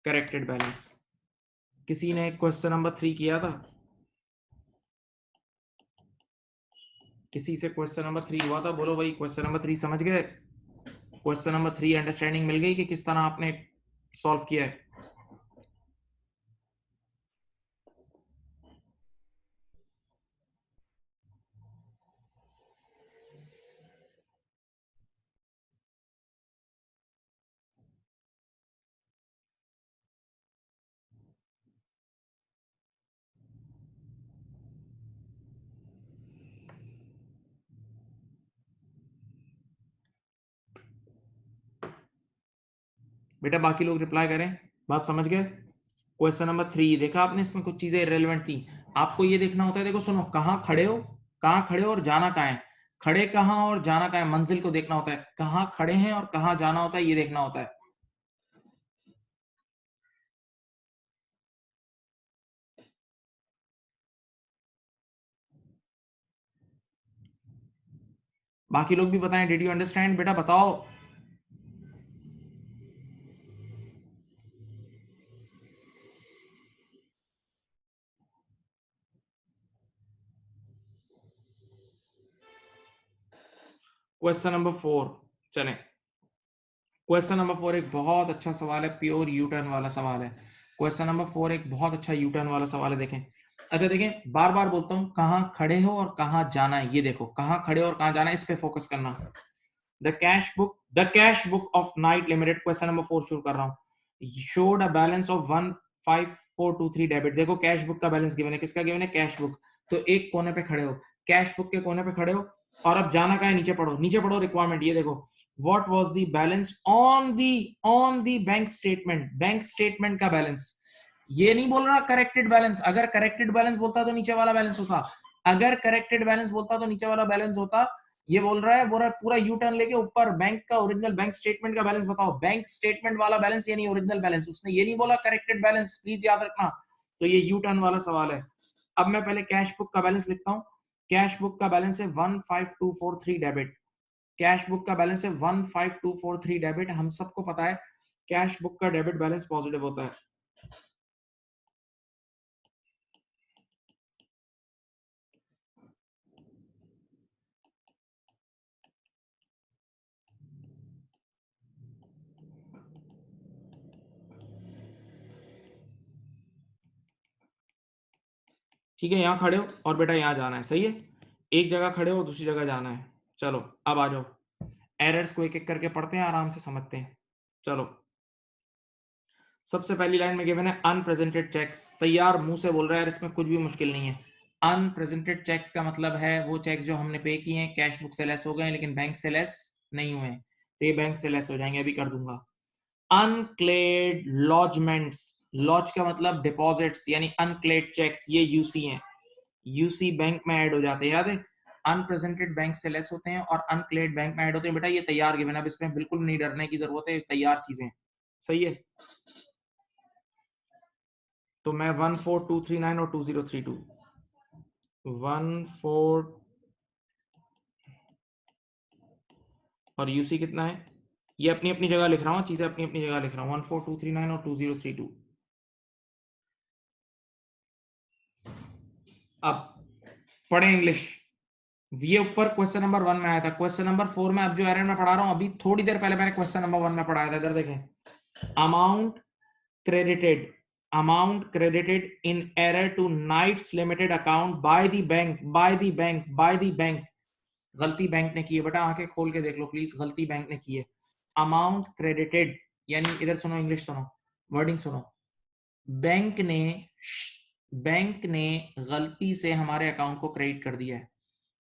करेक्टेड बैलेंस। किसी ने क्वेश्चन नंबर 3 किया था? किसी से क्वेश्चन नंबर 3 हुआ था? बोलो भाई, क्वेश्चन नंबर 3 समझ गए? क्वेश्चन नंबर 3 अंडरस्टैंडिंग मिल गई कि किस तरह आपने सॉल्व किया है? बेटा बाकी लोग रिप्लाई करें, बात समझ गए? क्वेश्चन नंबर 3 देखा आपने, इसमें कुछ चीजें इररिलेवेंट थी। आपको ये देखना होता है, देखो सुनो, कहां खड़े हो, कहां खड़े हो और जाना कहां है, खड़े कहां और जाना कहां है, मंजिल को देखना होता है। कहां खड़े हैं और कहां जाना होता है, ये देखना होता है। बाकी लोग भी बताएं, डिड यू अंडरस्टैंड? बेटा बताओ। क्वेश्चन नंबर 4 चलें। क्वेश्चन नंबर 4 एक बहुत अच्छा सवाल है, प्योर यू टर्न वाला सवाल है। क्वेश्चन नंबर 4 एक बहुत अच्छा यू टर्न वाला सवाल है। देखें, अच्छा देखें, बार बार बोलता हूं, कहां खड़े हो और कहां जाना है। ये देखो, कहां खड़े हो और कहां जाना है, इस पे फोकस करना। The cash book of night limited, question number 4 शुरू कर रहा हूं। Showed a balance of 15423 debit. देखो कैश बुक का बैलेंस गिवन है, किसका गिवन है? Cash book. तो एक कोने पे खड़े हो, कैश बुक के कोने पे खड़े हो, और अब जाना कहां है? नीचे पढ़ो, नीचे पढ़ो रिक्वायरमेंट। ये देखो, what was the balance on the bank statement, bank statement का बैलेंस। ये नहीं बोल रहा करेक्टेड बैलेंस, अगर करेक्टेड बैलेंस बोलता तो नीचे वाला बैलेंस होता, अगर करेक्टेड बैलेंस बोलता तो नीचे वाला बैलेंस होता। ये बोल रहा है, पूरा यू टर्न लेके ऊपर बैंक का ओरिजिनल बैंक स्टेटमेंट का बैलेंस बताओ, बैंक स्टेटमेंट वाला बैलेंस, ये नहीं ओरिजिनल बैलेंस। उसने ये नहीं बोला करेक्टेड बैलेंस, प्लीज याद रखना। तो ये यू टर्न वाला सवाल है। अब मैं पहले कैश बुक का बैलेंस लिखता हूं। कैश बुक का बैलेंस है 15243 डेबिट। कैश बुक का बैलेंस है 15243 डेबिट। हम सबको पता है कैश बुक का डेबिट बैलेंस पॉजिटिव होता है। ठीक है, यहां खड़े हो और बेटा यहां जाना है, सही है। एक जगह खड़े हो, दूसरी जगह जाना है। चलो अब आ जाओ, एरर्स को एक एक करके पढ़ते हैं, आराम से समझते हैं। चलो, सबसे पहली लाइन में गिवन है अनप्रेजेंटेड चेक्स। तैयार मुंह से बोल रहा है यार, इसमें कुछ भी मुश्किल नहीं है। अनप्रेजेंटेड चेक्स का मतलब है वो चेक्स जो हमने पे किए हैं, कैश बुक से लेस हो गए लेकिन बैंक से लेस नहीं हुए, तो ये बैंक से लेस हो जाएंगे, अभी कर दूंगा। अनक्लेड लॉजमेंट्स, लॉज का मतलब डिपॉजिट्स, यानी अनक्लेड चेक्स, ये यूसी हैं, यूसी बैंक में ऐड हो जाते हैं, याद है। अनप्रेजेंटेड बैंक से लेस होते हैं और अनक्लेड बैंक में ऐड होते हैं। बेटा ये तैयार गिवन है, अब इसमें बिल्कुल नहीं डरने की जरूरत है, तैयार चीजें, सही है। तो मैं 14239 और 2032, 14 और यूसी कितना है, ये अपनी अपनी जगह लिख रहा हूँ, चीजें अपनी अपनी जगह लिख रहा हूँ, 14239 और 2032। अब पढ़े इंग्लिश। ये ऊपर क्वेश्चन नंबर 1 में आया था, क्वेश्चन नंबर 4 में अब जो एरर में पढ़ा रहा हूं, अभी थोड़ी देर पहले मैंने क्वेश्चन नंबर 1 में पढ़ाया था। इधर देखें, amount credited, amount credited in error to Knights Limited account by the bank, by the bank, by the bank. गलती बैंक ने की है बेटा, आंखें खोल के देख लो प्लीज, गलती बैंक ने की है। अमाउंट क्रेडिटेड, यानी इधर सुनो, इंग्लिश सुनो, वर्डिंग सुनो। बैंक ने बैंक ने गलती से हमारे अकाउंट को क्रेडिट कर दिया है,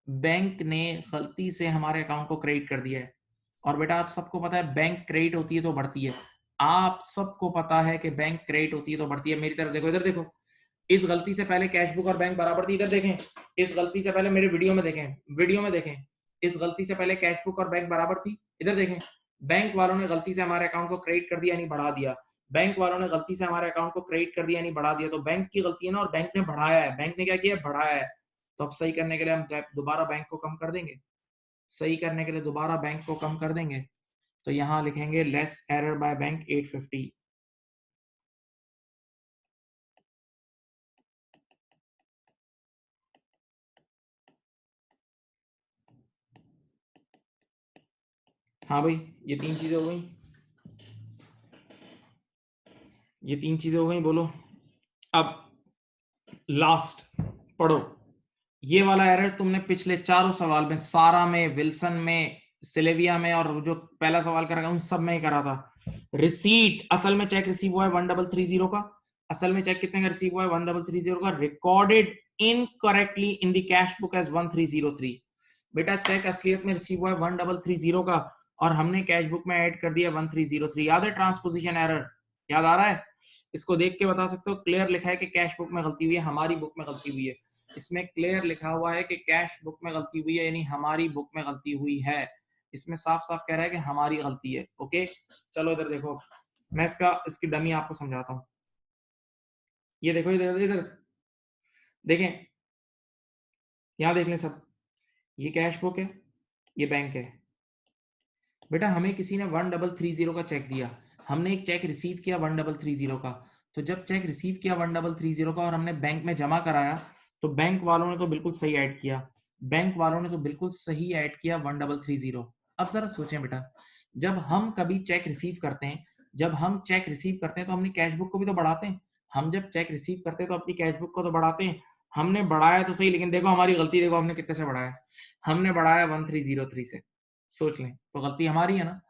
बैंक ने गलती से हमारे अकाउंट को क्रेडिट कर दिया है। और बेटा आप सबको पता है बैंक क्रेडिट होती है तो बढ़ती है, आप सबको पता है कि बैंक क्रेडिट होती है तो बढ़ती है। मेरी तरफ देखो, इधर देखो, इस गलती से पहले कैश बुक और बैंक बराबर थी, इधर देखें। इस गलती से पहले मेरे वीडियो में देखें, वीडियो में देखें, इस गलती से पहले कैश बुक और बैंक बराबर थी, इधर देखें। बैंक वालों ने गलती से हमारे अकाउंट को क्रेडिट कर दिया यानी बढ़ा दिया, बैंक वालों ने गलती से हमारे अकाउंट को क्रेडिट कर दिया यानी बढ़ा दिया। तो बैंक की गलती है ना, और बैंक ने बढ़ाया है, बैंक ने क्या किया, बढ़ाया है। तो अब सही करने के लिए हम दोबारा बैंक को कम कर देंगे, सही करने के लिए दोबारा बैंक को कम कर देंगे। तो यहां लिखेंगे लेस एरर बाय बैंक 850, हाँ भाई, ये 3 चीजें हो गई, ये 3 चीजें हो गई, बोलो। अब लास्ट पढ़ो। ये वाला एरर तुमने पिछले चारों सवाल में, सारा में, विल्सन में, सिलेविया में, और जो पहला सवाल करा उन सब में ही करा था। रिसीट, असल में चेक रिसीव हुआ है 1330 का, असल में चेक कितने का रिसीव हुआ है 1330 का, recorded incorrectly in the cash book as 1303। बेटा चेक असलियत में रिसीव हुआ है 1330 का, और हमने कैश बुक में ऐड कर दिया 1303। याद है ट्रांसपोजिशन एरर? याद आ रहा है? इसको देख के बता सकते हो, क्लियर लिखा है कि कैश बुक में गलती हुई है, हमारी बुक में गलती हुई है। इसमें क्लियर लिखा हुआ है कि कैश बुक में गलती हुई है, यानी हमारी बुक में गलती हुई है। इसमें साफ साफ कह रहा है कि हमारी गलती है। ओके, चलो इधर देखो, मैं इसकी डमी आपको समझाता हूँ। ये देखो, इधर इधर देखें, यहाँ देख लें सब, ये कैश बुक है, ये बैंक है। बेटा हमें किसी ने 1330 का चेक दिया, हमने एक चेक रिसीव किया 1330 का, तो जब चेक रिसीव किया 1330 का और हमने बैंक में जमा कराया, तो बैंक वालों ने तो बिल्कुल सही ऐड किया, बैंक वालों ने तो बिल्कुल सही ऐड किया 1330। अब जरा सोचें बेटा, जब हम कभी चेक रिसीव करते हैं, जब हम चेक रिसीव करते हैं तो अपनी कैश बुक को भी तो बढ़ाते हैं। हम जब चेक रिसीव करते हैं तो अपनी कैश बुक को तो बढ़ाते हैं। हमने बढ़ाया तो सही, लेकिन देखो हमारी गलती, देखो हमने कितने से बढ़ाया, हमने बढ़ाया 1303 से। सोच लें, तो गलती हमारी है ना।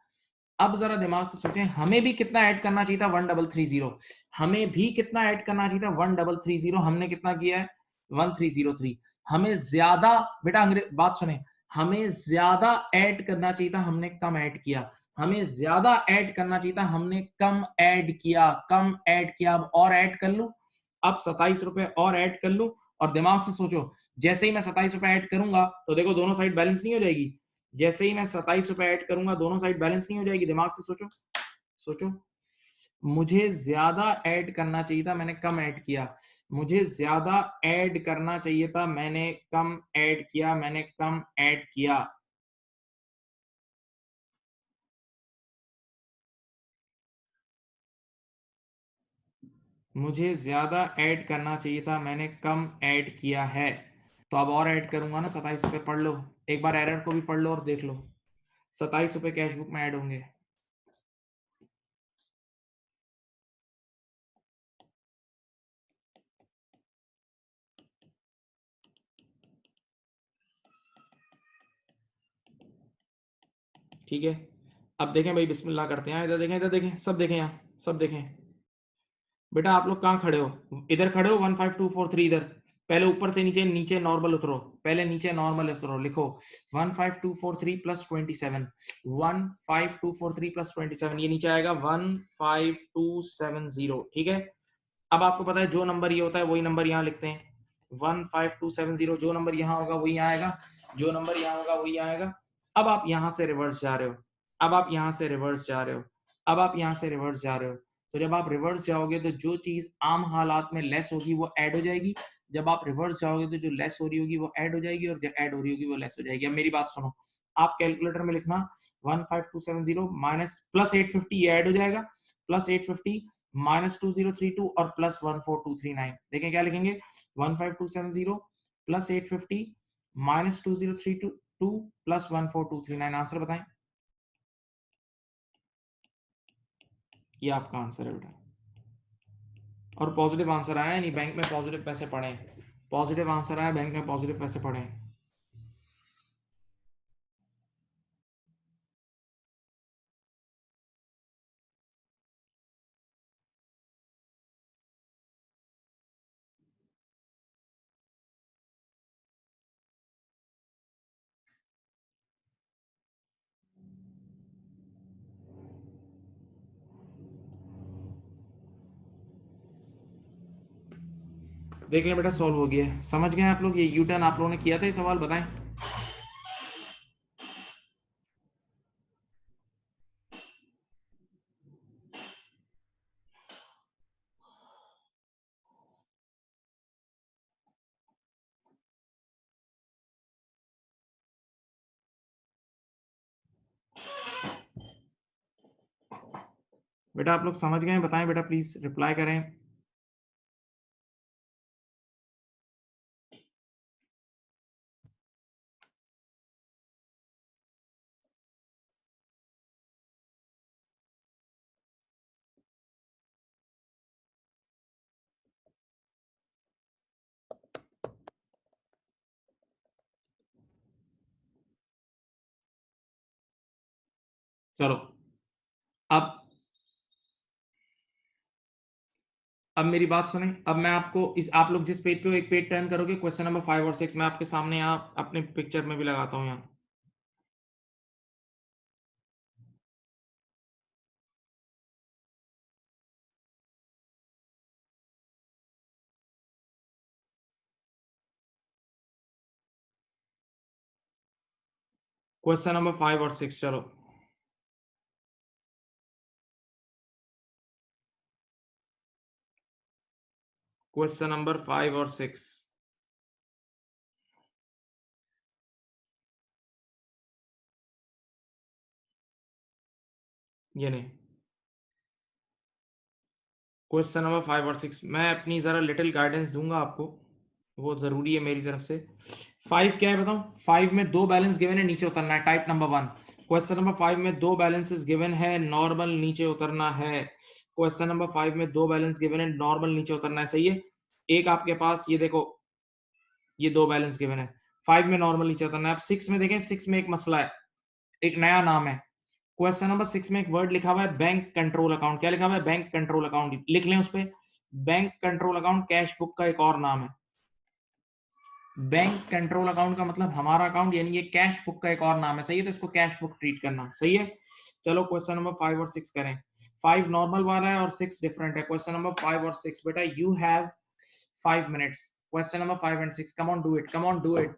अब जरा दिमाग से सोचें, हमें भी कितना ऐड करना चाहिए था 1330, हमें भी कितना ऐड करना चाहिए था 1330, हमने कितना किया है 1303। हमें ज्यादा, बेटा अंग्रेज बात सुने, हमें ज्यादा ऐड करना चाहिए था, हमने कम ऐड किया। हमें ज्यादा ऐड करना चाहिए था, हमने कम ऐड किया, कम ऐड किया। अब और ऐड कर लूं, अब 27 रुपए और ऐड कर लूं, और दिमाग से सोचो, जैसे ही मैं 27 रुपए ऐड करूंगा तो देखो दोनों साइड बैलेंस नहीं हो जाएगी। जैसे ही मैं 27 रुपए ऐड करूंगा दोनों साइड बैलेंस नहीं हो जाएगी। दिमाग से सोचो, सोचो। मुझे ज्यादा ऐड करना चाहिए था, मैंने कम ऐड किया। मुझे ज्यादा ऐड करना चाहिए था, मैंने कम ऐड किया, मैंने कम ऐड किया। मुझे ज्यादा ऐड करना चाहिए था, मैंने कम ऐड किया है। तो अब और ऐड करूंगा ना, 27 रुपए पढ़ लो, एक बार एरर को भी पढ़ लो और देख लो। 27 रुपए कैश बुक में ऐड होंगे। ठीक है, अब देखें भाई, बिस्मिल्लाह करते हैं, इधर देखें, इधर देखें, सब देखें, यहाँ सब देखें। बेटा आप लोग कहाँ खड़े हो? इधर खड़े हो, 15243 इधर। पहले ऊपर से नीचे, नीचे नॉर्मल उतरो, पहले नीचे नॉर्मल उतरो, लिखो 15243 + 27, 15243 + 27, ये नीचे आएगा 15270। ठीक है, अब आपको पता है जो नंबर ये होता है वही नंबर यहाँ लिखते हैं, 15270, जो नंबर यहाँ होगा वही आएगा, जो नंबर यहाँ होगा वही आएगा। अब आप यहाँ से रिवर्स जा रहे हो, अब आप यहाँ से रिवर्स जा रहे हो, अब आप यहाँ से रिवर्स जा रहे हो। तो जब आप रिवर्स जाओगे तो जो चीज आम हालात में लेस होगी वो ऐड हो जाएगी, जब आप रिवर्स जाओगे तो जो लेस हो रही होगी वो ऐड हो जाएगी, और जो ऐड हो रही होगी वो लेस हो जाएगी। अब मेरी बात सुनो, आप कैलकुलेटर में लिखना 15270 माइनस +850, ये ऐड हो जाएगा, +850 -2032 और +14239। देखें क्या लिखेंगे, 15270 +850 -2032 +14239। आंसर बताएं। ये आपका आंसर है बेटा, और पॉजिटिव आंसर आया, नहीं बैंक में पॉजिटिव पैसे पड़े, पॉजिटिव आंसर आया, बैंक में पॉजिटिव पैसे पड़े। देख लें बेटा, सॉल्व हो गया, समझ गए आप लोग? ये यू टर्न आप लोगों ने किया था, ये सवाल बताएं। बेटा आप लोग समझ गए, बताएं बेटा, प्लीज रिप्लाई करें। चलो अब मेरी बात सुने। अब मैं आपको इस आप लोग जिस पेज पे हो एक पेज टर्न करोगे, क्वेश्चन नंबर 5 और 6 मैं आपके सामने यहाँ अपने पिक्चर में भी लगाता हूँ यहाँ। क्वेश्चन नंबर 5 और 6 चलो। क्वेश्चन नंबर 5 और 6 ये नहीं। क्वेश्चन नंबर 5 और 6 मैं अपनी जरा लिटिल गाइडेंस दूंगा आपको, वो जरूरी है मेरी तरफ से। 5 क्या है बताऊं? 5 में दो बैलेंस गिवन है, नीचे उतरना है, टाइप नंबर 1। क्वेश्चन नंबर 5 में दो बैलेंसेस गिवन है, नॉर्मल नीचे उतरना है। क्वेश्चन नंबर 5 में दो बैलेंस गिवन है, नॉर्मल नीचे उतरना है, सही है। एक आपके पास ये देखो, ये दो बैलेंस गिवन है, 5 में नॉर्मल नीचे उतरना है। अब 6 में देखें, 6 में एक मसला है, एक नया नाम है। क्वेश्चन नंबर 6 में एक वर्ड लिखा हुआ है बैंक कंट्रोल अकाउंट। क्या लिखा हुआ है? बैंक कंट्रोल अकाउंट, लिख लें उस पे। Bank control account cash book का एक और नाम है। बैंक कंट्रोल अकाउंट का मतलब हमारा अकाउंट, यानी ये कैश बुक का एक और नाम है, सही है। तो इसको कैश बुक ट्रीट करना, सही है। चलो क्वेश्चन नंबर 5 और 6 करें। 5 नॉर्मल वाला है और 6 डिफरेंट है। क्वेश्चन नंबर 5 और 6 बेटा, you have 5 minutes। Question number 5 and 6, come on do it, come on do it.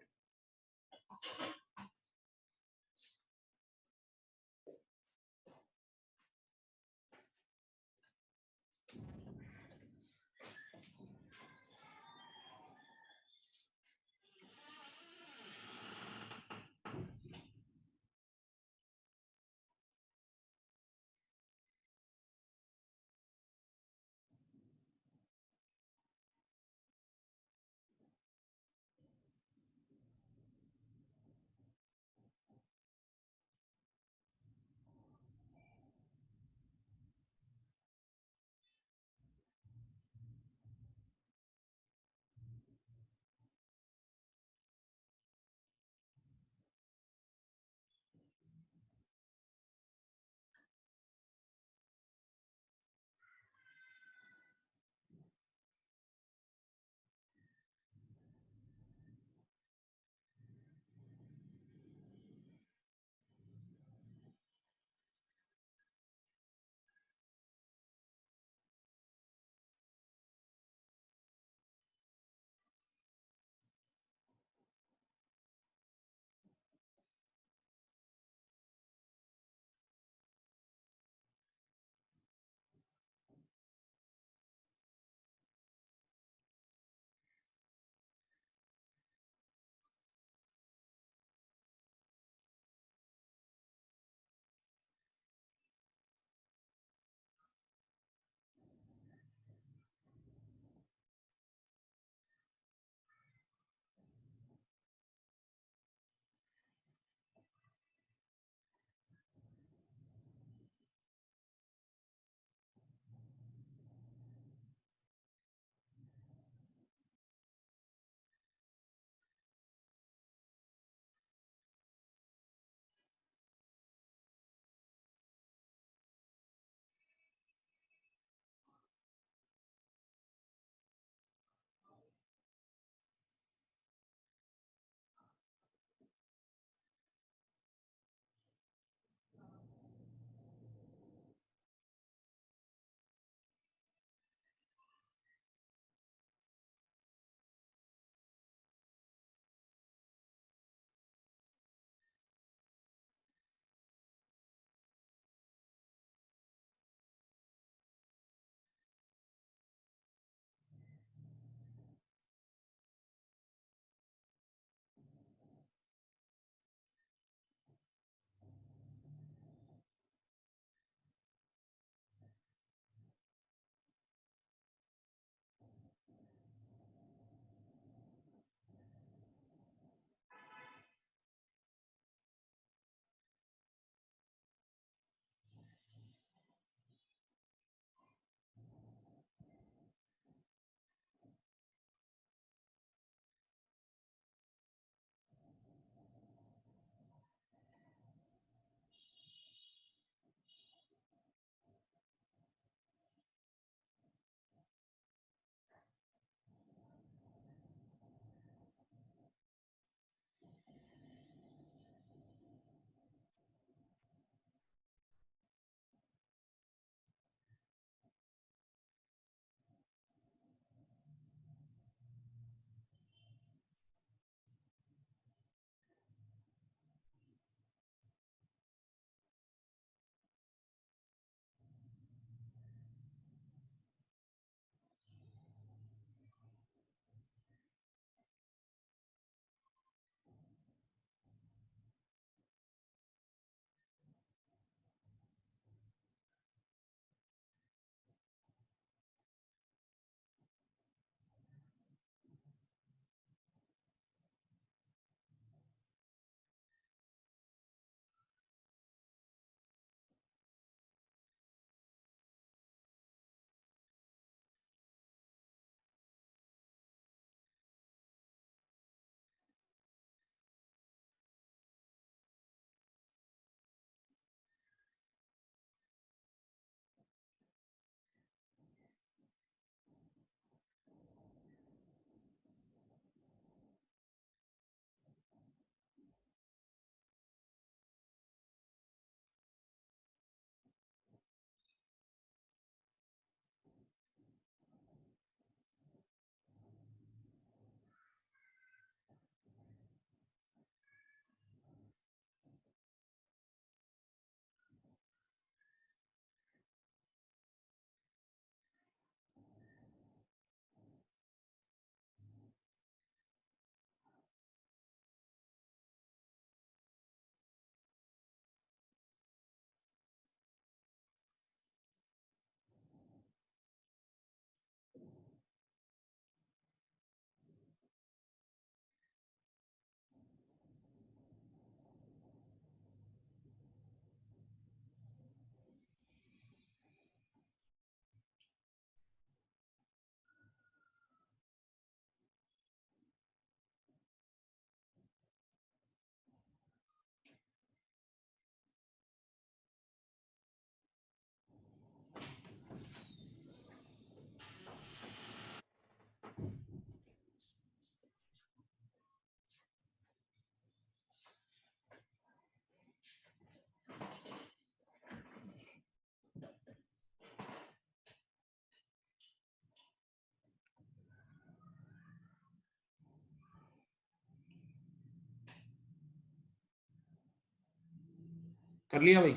कर लिया भाई?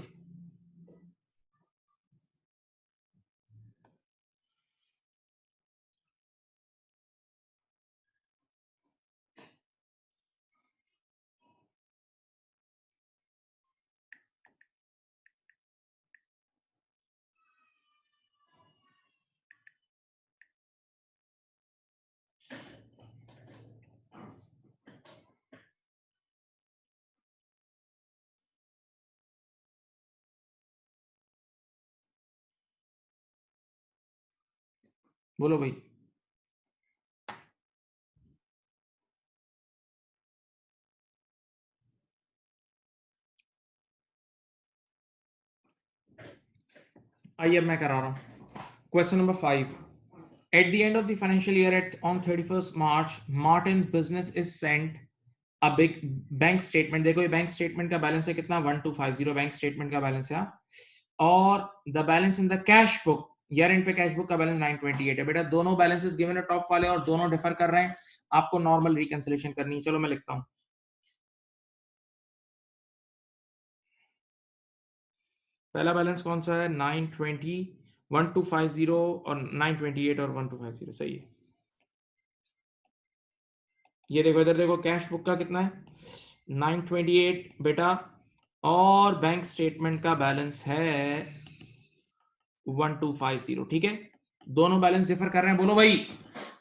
बोलो भाई। आइए अब मैं करा रहा हूं। Question number 5। At the end of the financial year on 31st March, Martin's business is sent a big bank statement. देखो ये बैंक स्टेटमेंट का बैलेंस है कितना, 1250 बैंक स्टेटमेंट का बैलेंस है। और the balance in the cash book, year and पे cash book का बैलेंस 928 है। बेटा दोनों बैलेंसेस गिवन है टॉप वाले और दोनों डिफर कर रहे हैं, आपको नॉर्मल रिकंसिलेशन करनी है। चलो मैं लिखता हूं। पहला बैलेंस कौन सा है, 920, 1250 और 928 और 1250 सही है। ये देखो इधर देखो, कैश बुक का कितना है 928 बेटा, और बैंक स्टेटमेंट का बैलेंस है 1250। ठीक है, दोनों बैलेंस डिफर कर रहे हैं, बोलो भाई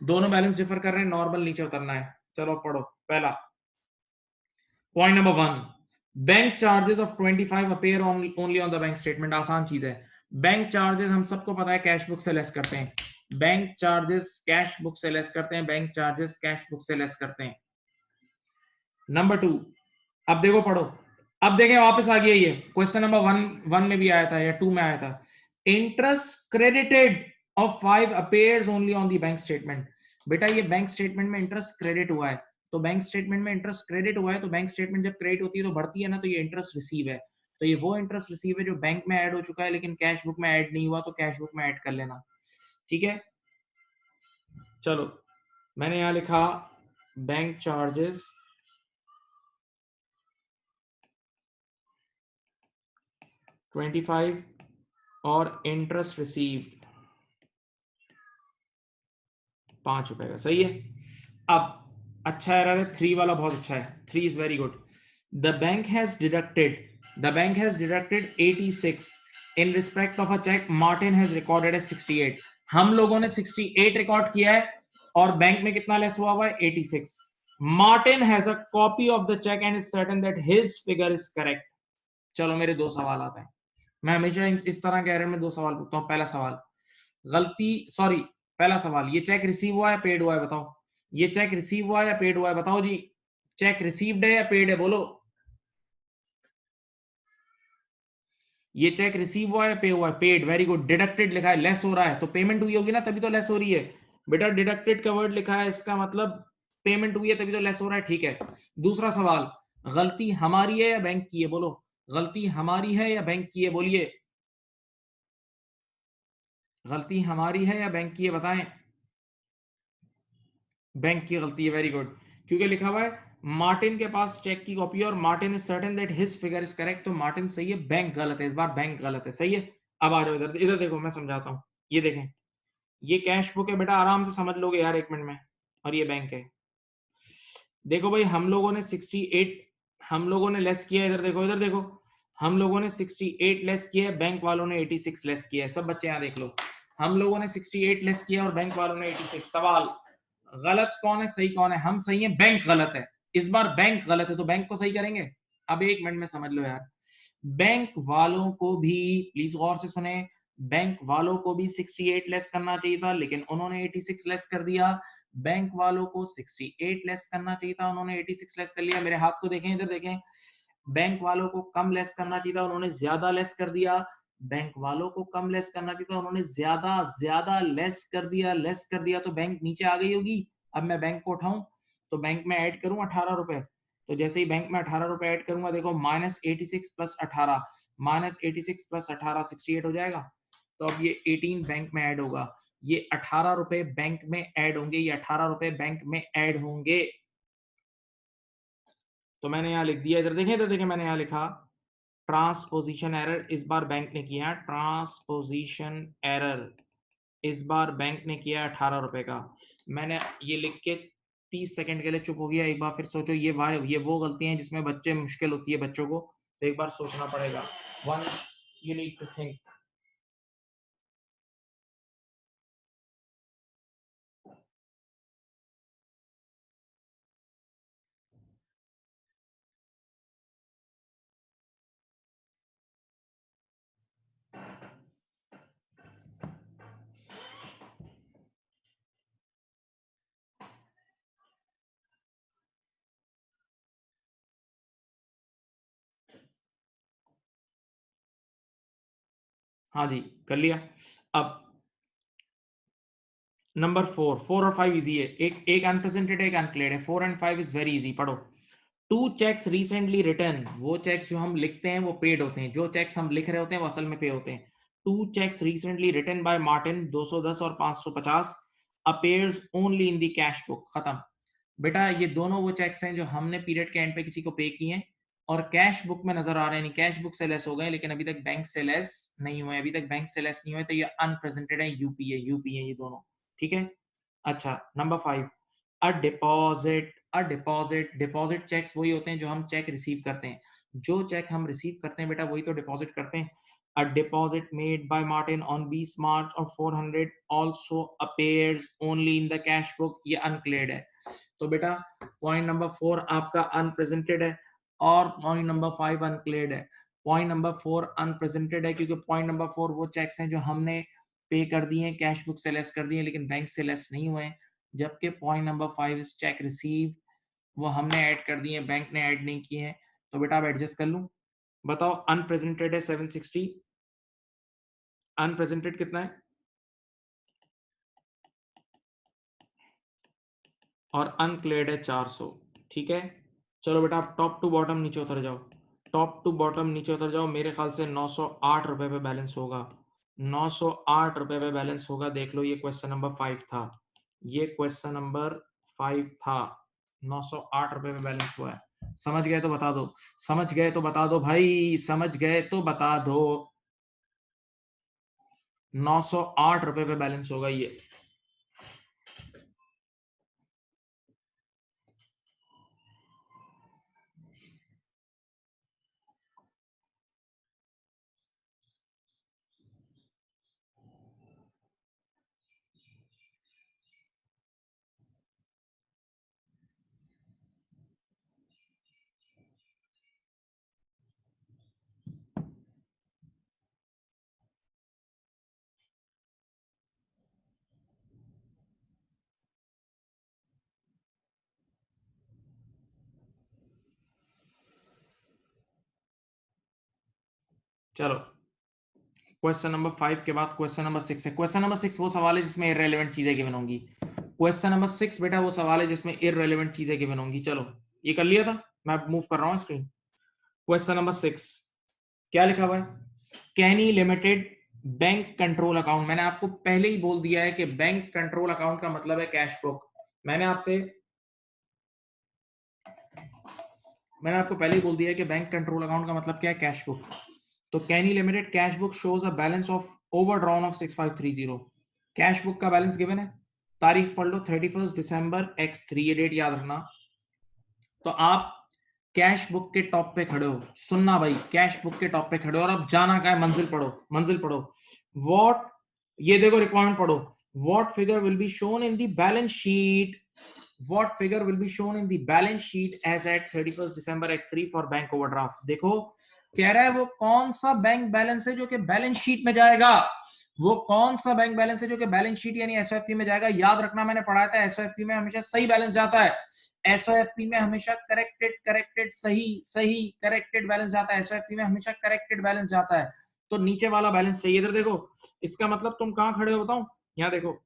दोनों बैलेंस डिफर कर रहे हैं, नॉर्मल नीचे उतरना है। चलो पढ़ो। पहला point number 1, bank charges of 25 appear only on the bank statement. आसान चीज है, बैंक चार्जेस हम सबको पता है कैश बुक से लेस करते हैं, बैंक चार्जेस कैश बुक से लेस करते हैं, बैंक चार्जेस कैश बुक से लेस करते हैं। नंबर 2, अब देखो पढ़ो, अब देखें वापस आ गया, ये क्वेश्चन नंबर 1 में भी आया था या 2 में आया था। Interest credited of 5 appears only on the bank statement. बेटा ये बैंक स्टेटमेंट में इंटरेस्ट क्रेडिट हुआ है, तो बैंक स्टेटमेंट में इंटरेस्ट क्रेडिट हुआ है, तो बैंक स्टेटमेंट जब क्रेडिट होती है तो बढ़ती है ना, तो ये इंटरेस्ट रिसीव है। तो ये वो इंटरेस्ट रिसीव है जो बैंक में ऐड हो चुका है लेकिन कैश बुक में ऐड नहीं हुआ, तो कैश बुक में ऐड कर लेना। ठीक है, चलो मैंने यहां लिखा बैंक चार्जेस 25 और इंटरेस्ट रिसीव्ड 5 रुपए का, सही है। अब अच्छा एरर है, 3 वाला बहुत अच्छा है, 3 is very good. The bank has deducted 86 in respect of a cheque Martin has recorded as 68। हम लोगों ने 68 रिकॉर्ड किया है और बैंक में कितना लेस हुआ है 86। Martin has a copy of the cheque and is certain that his figure is correct. चलो मेरे 2 सवाल आते हैं, मैं हमेशा इस तरह के एरर में 2 सवाल पूछता हूं। पहला सवाल, गलती सॉरी पहला सवाल, ये चेक रिसीव हुआ है पेड हुआ है बताओ, ये चेक रिसीव हुआ है या पेड हुआ है बताओ जी, चेक रिसीव्ड है या पेड है बोलो, ये चेक रिसीव हुआ है पे हुआ है, पेड, वेरी गुड। डिडक्टेड लिखा है, लेस हो रहा है, तो पेमेंट हुई होगी ना तभी तो लेस हो रही है। बेटा डिडक्टेड का वर्ड लिखा है, इसका मतलब पेमेंट हुई है तभी तो लेस हो रहा है, ठीक है। दूसरा सवाल, गलती हमारी है या बैंक की है बोलो, गलती हमारी है या बैंक की है बोलिए, गलती हमारी है या बैंक की है बताएं। बैंक की गलती है, वेरी गुड, क्योंकि लिखा हुआ है मार्टिन के पास चेक की कॉपी है और Martin is certain that his figure is correct, तो मार्टिन सही है, बैंक गलत है, इस बार बैंक गलत है, सही है। अब आ जाओ इधर, इधर देखो मैं समझाता हूं, ये देखें, ये कैश बुक है बेटा, आराम से समझ लोगे यार 1 मिनट में, और ये बैंक है। देखो भाई हम लोगों ने 68 हम लोगों ने लेस किया, इधर देखो, इधर देखो, हम लोगों ने 68 लेस किया है, बैंक वालों ने 86 लेस किया है। सब बच्चे यहाँ देख लो, हम लोगों ने 68 लेस किया और बैंक वालों ने 86। सवाल, गलत कौन है सही कौन है, हम सही है बैंक गलत है, इस बार बैंक गलत है तो बैंक को सही करेंगे। अब 1 मिनट में समझ लो यार, बैंक वालों को भी प्लीज गौर से सुने, बैंक वालों को भी 68 लेस करना चाहिए था लेकिन उन्होंने 86 लेस कर दिया, बैंक वालों को 68 लेस करना चाहिए था, उन्होंने 86 लेस कर लिया। मेरे हाथ को देखें, इधर देखें, बैंक वालों को कम लेस करना चाहिए था, उन्होंने ज्यादा लेस कर दिया, बैंक वालों को कम लेस करना चाहिए था, उन्होंने ज्यादा ज्यादा लेस कर दिया, लेस कर दिया, तो बैंक नीचे आ गई होगी। अब मैं बैंक को उठाऊं तो बैंक में ऐड करूं 18 रुपए, तो जैसे ही बैंक में 18 रुपए ऐड करूंगा, देखो -86 प्लस 18, -86 प्लस 18 68 हो जाएगा। तो अब ये 18 बैंक में ऐड होगा, ये 18 रुपए बैंक में ऐड होंगे, ये 18 रुपए बैंक में ऐड होंगे। तो मैंने यहां लिख दिया, इधर देखें, इधर देखें, मैंने यहां लिखा ट्रांसपोजिशन एरर इस बार बैंक ने किया, ट्रांसपोजिशन एरर इस बार बैंक ने किया 18 रुपए का। मैंने ये लिख के 30 सेकंड के लिए चुप हो गया। एक बार फिर सोचो, ये वो गलतियां हैं जिसमें बच्चे मुश्किल होती है बच्चों को, तो एक बार सोचना पड़ेगा। One you need to think. हाँ जी, कर लिया। अब नंबर 4 और 5 इजी है। एक अनप्रेजेंटेड, एक अनक्लेयर्ड है। 4 एंड 5 इज वेरी इजी, पढ़ो। 2 चेक्स रिसेंटली रिटर्न, वो चेक्स जो हम लिखते हैं वो पेड होते हैं, जो चेक्स हम लिख रहे होते हैं वो असल में पे होते हैं। 2 cheques recently return by Martin, 210 और 550, appears only in the cash book. खत्म। बेटा ये दोनों वो चेक्स हैं जो हमने पीरियड के एंड पे किसी को पे किए हैं और कैश बुक में नजर आ रहे हैं, नहीं कैश बुक से लेस हो गए लेकिन अभी तक बैंक से लेस नहीं हुए, अभी तक बैंक से लेस नहीं हुए, तो ये अनप्रेजेंटेड है, यूपी है ये दोनों। ठीक है। अच्छा, नंबर 5, डिपॉजिट चेक्स वही होते हैं जो हम चेक रिसीव करते हैं। जो चेक हम रिसीव करते हैं बेटा वही तो डिपॉजिट करते हैं। A deposit made by Martin on 20 मार्च और 400 also appears only in the cash book, ये अनक्लेयर्ड है। तो बेटा पॉइंट नंबर 4 आपका अनप्रेजेंटेड है और पॉइंट नंबर 5 अनक्लेयर्ड है। पॉइंट नंबर 4 अनप्रेजेंटेड है क्योंकि पॉइंट नंबर 4 वो चेक्स हैं जो हमने पे कर दिए हैं, कैश बुक से लेस कर दिए हैं लेकिन बैंक से लेस नहीं हुए हैं। जबकि point number 5 is check receive, वो हमने ऐड कर दिए हैं, बैंक ने ऐड नहीं किए हैं। तो बेटा अब एडजस्ट कर लूं। बताओ, अनप्रेजेंटेड है 760, अनप्रेजेंटेड कितना है और अनक्लेयर्ड है 400। ठीक है, चलो बेटा आप टॉप टू बॉटम नीचे उतर जाओ, टॉप टू बॉटम नीचे उतर जाओ। मेरे ख्याल से 908 रुपए पे बैलेंस होगा, 908 रुपए पे बैलेंस होगा। देख लो, ये क्वेश्चन नंबर 5 था, ये क्वेश्चन नंबर 5 था। 908 रुपए पे बैलेंस हुआ है। समझ गए तो बता दो, समझ गए तो बता दो भाई, समझ गए तो बता दो। 908 रुपए पे बैलेंस होगा ये। चलो, क्वेश्चन नंबर 5 के बाद क्वेश्चन नंबर 6 है। क्वेश्चन नंबर 6 वो सवाल है जिसमें इररेलेवेंट चीजें गिवन होंगी। क्वेश्चन नंबर 6 बेटा वो सवाल है जिसमें इररेलेवेंट चीजें गिवन होंगी। चलो, ये कर लिया था, मैं मूव कर रहा हूं स्क्रीन। क्वेश्चन नंबर 6 क्या लिखा हुआ है? कैनी लिमिटेड बैंक कंट्रोल अकाउंट। मैंने आपको पहले ही बोल दिया है कि बैंक कंट्रोल अकाउंट का मतलब है कैश बुक। मैंने आपको पहले ही बोल दिया है कि बैंक कंट्रोल अकाउंट का मतलब क्या है, कैश बुक। तो Kenny limited cash book shows a balance of overdrawn of 6530। Cash book का बैलेंस गिवन है, तारीख पढ़ लो 31 दिसंबर x3, ये डेट याद रखना। तो आप कैश बुक के टॉप पे खड़े हो, सुनना भाई, कैश बुक के टॉप पे खड़े हो और अब जाना क्या है, मंजिल पढ़ो, मंजिल पढ़ो। व्हाट, ये देखो रिक्वायरमेंट पढ़ो। What figure will be shown in the balance sheet, what figure will be shown in the balance sheet as at 31st December x3 for bank overdraft। देखो कह रहा है वो कौन सा बैंक बैलेंस है जो कि बैलेंस शीट में जाएगा, वो कौन सा बैंक बैलेंस है जो कि बैलेंस शीट यानी एसओएफपी में जाएगा। याद रखना, मैंने पढ़ाया था एसओएफपी में हमेशा सही बैलेंस जाता है, एसओएफपी में हमेशा करेक्टेड सही सही करेक्टेड बैलेंस जाता है, एसओएफपी में हमेशा करेक्टेड बैलेंस जाता है। तो नीचे वाला बैलेंस चाहिए। इधर देखो, इसका मतलब तुम कहां खड़े हो बताऊं, यहां देखो,